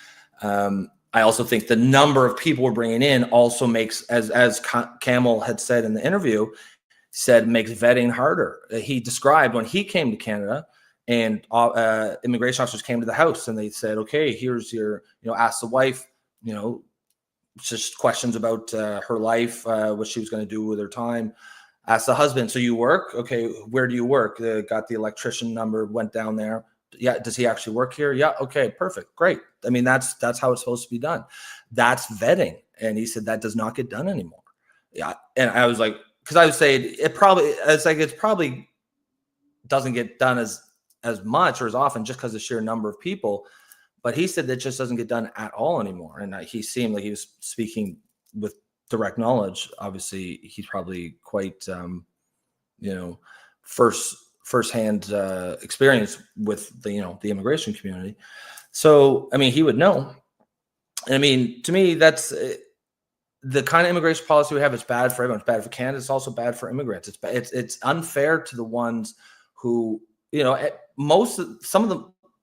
I also think the number of people we're bringing in also makes, as Kamel had said in the interview, makes vetting harder. He described when he came to Canada, and immigration officers came to the house and they said, okay, here's your, ask the wife, just questions about her life, what she was going to do with her time. Ask the husband, so you work? Okay, where do you work? Got the electrician number, went down there. Yeah, does he actually work here? Yeah, okay, perfect, great. I mean, that's how it's supposed to be done. That's vetting. And he said that does not get done anymore. Yeah, and I was like, because I would say it probably doesn't get done as much or as often just because of the sheer number of people. But he said that just doesn't get done at all anymore. And he seemed like he was speaking with direct knowledge. Obviously, he's probably quite, firsthand experience with the immigration community. So, I mean, he would know. And I mean, to me, that's the kind of immigration policy we have. It's bad for everyone. It's bad for Canada. It's also bad for immigrants. It's unfair to the ones who,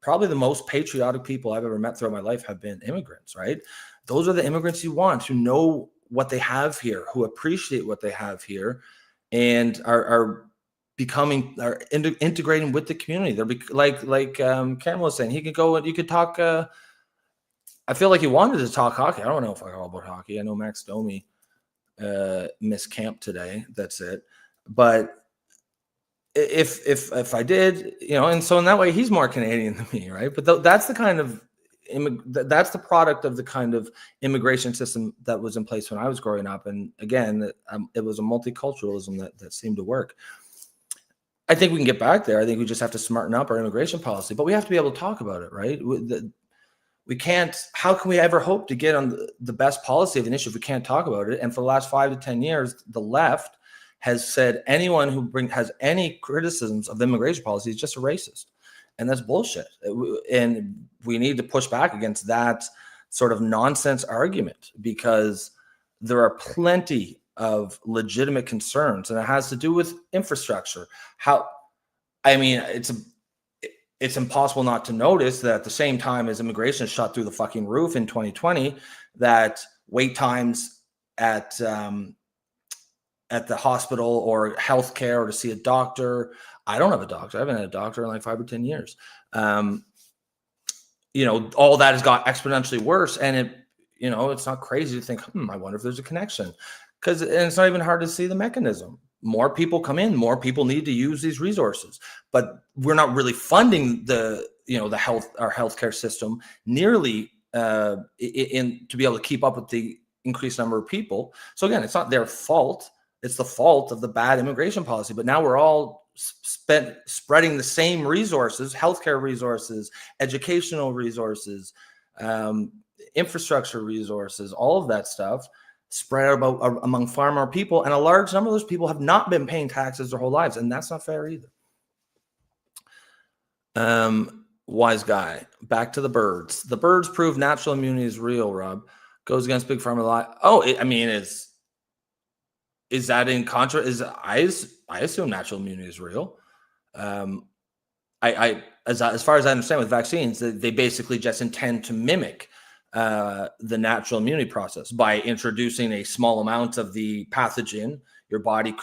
probably the most patriotic people I've ever met throughout my life have been immigrants, right? Those are the immigrants you want, who know what they have here, who appreciate what they have here, and are integrating with the community. They're like Cameron was saying, he could go and you could talk. I feel like he wanted to talk hockey. I don't know if I know about hockey. I know Max Domi missed camp today. That's it. But if I did, and so in that way, he's more Canadian than me, right? But that's the kind of that's the product of the kind of immigration system that was in place when I was growing up. And again, it was a multiculturalism that seemed to work. I think we can get back there. I think we just have to smarten up our immigration policy, but we have to be able to talk about it, right? We can't. How can we ever hope to get on the best policy of an issue if we can't talk about it? And for the last 5 to 10 years, the left has said anyone who has any criticisms of immigration policy is just a racist. And that's bullshit. And we need to push back against that sort of nonsense argument, because there are plenty of legitimate concerns, and it has to do with infrastructure. It's impossible not to notice that at the same time as immigration shot through the fucking roof in 2020, that wait times at the hospital or healthcare or to see a doctor. I don't have a doctor. I haven't had a doctor in like 5 or 10 years. All that has got exponentially worse. And it's not crazy to think, I wonder if there's a connection, and it's not even hard to see the mechanism. More people come in, more people need to use these resources, but we're not really funding our healthcare system nearly to be able to keep up with the increased number of people. So again, it's not their fault. It's the fault of the bad immigration policy. But now we're all spreading the same resources, healthcare resources, educational resources, infrastructure resources, all of that stuff spread out among far more people. And a large number of those people have not been paying taxes their whole lives. And that's not fair either. Wise guy, back to the birds. The birds prove natural immunity is real, Rob. Goes against big pharma law. Is that in contra? I assume natural immunity is real. As far as I understand with vaccines, they basically just intend to mimic the natural immunity process by introducing a small amount of the pathogen. Your body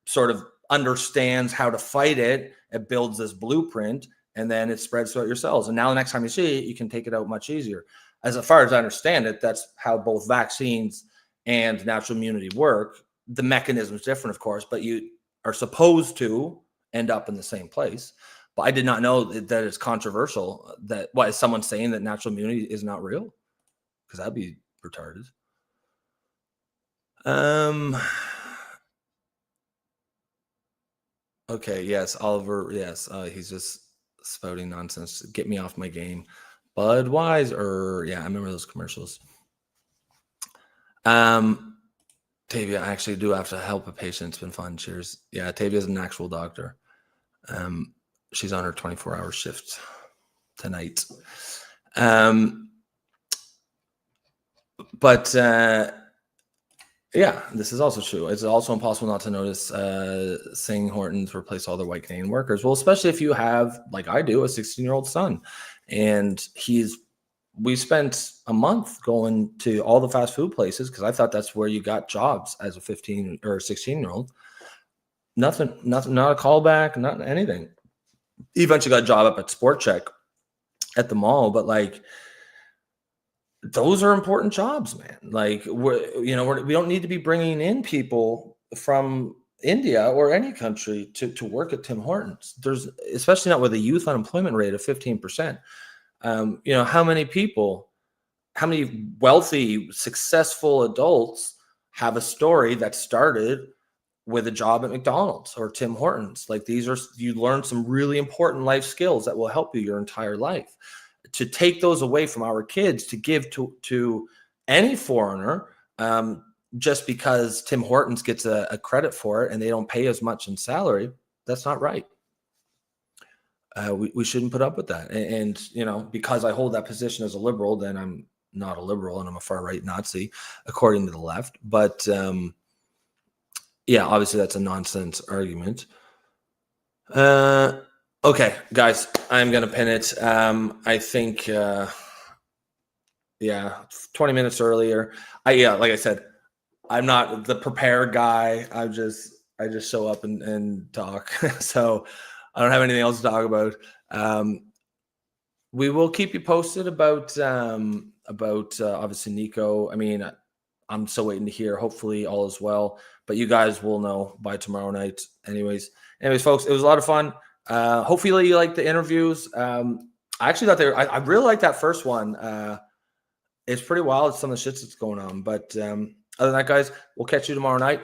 sort of understands how to fight it. It builds this blueprint, and then it spreads throughout your cells. And now the next time you see it, you can take it out much easier. As far as I understand it, that's how both vaccines and natural immunity work. The mechanism is different, of course, but you are supposed to end up in the same place. But I did not know that it's controversial. Is someone saying that natural immunity is not real? Because that'd be retarded. Okay, yes, Oliver, yes, he's just spouting nonsense. Get me off my game. Budweiser, yeah, I remember those commercials. Tavia, I actually do have to help a patient. It's been fun. Cheers. Yeah, Tavia's an actual doctor. She's on her 24-hour shift tonight. But yeah, this is also true. It's also impossible not to notice Singh Hortons replace all their white Canadian workers. Well, especially if you have, like I do, a 16-year-old son. And we spent a month going to all the fast food places because I thought that's where you got jobs as a 15 or 16-year-old. Nothing, not a callback, not anything. Eventually got a job up at Sport Check at the mall, but like, those are important jobs, man. Like we don't need to be bringing in people from India or any country to work at Tim Hortons. There's, especially not with a youth unemployment rate of 15%. How many wealthy, successful adults have a story that started with a job at McDonald's or Tim Hortons? Like you learn some really important life skills that will help you your entire life. to take those away from our kids to give to any foreigner, just because Tim Hortons gets a credit for it and they don't pay as much in salary, that's not right. We shouldn't put up with that. And, because I hold that position as a liberal, then I'm not a liberal and I'm a far right Nazi, according to the left. But yeah, obviously that's a nonsense argument. Okay, guys, I'm going to pin it. I think, 20 minutes earlier. Like I said, I'm not the prepared guy. I just show up and talk. So I don't have anything else to talk about. We will keep you posted about obviously Nico. I mean, I'm still waiting to hear. Hopefully all is well, but you guys will know by tomorrow night. Anyways, folks, it was a lot of fun. Hopefully you like the interviews. I actually thought I really liked that first one. It's pretty wild, some of the shits that's going on. But other than that, guys, we'll catch you tomorrow night.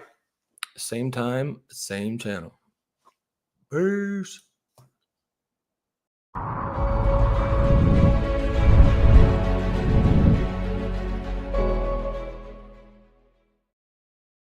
Same time, same channel. Peace.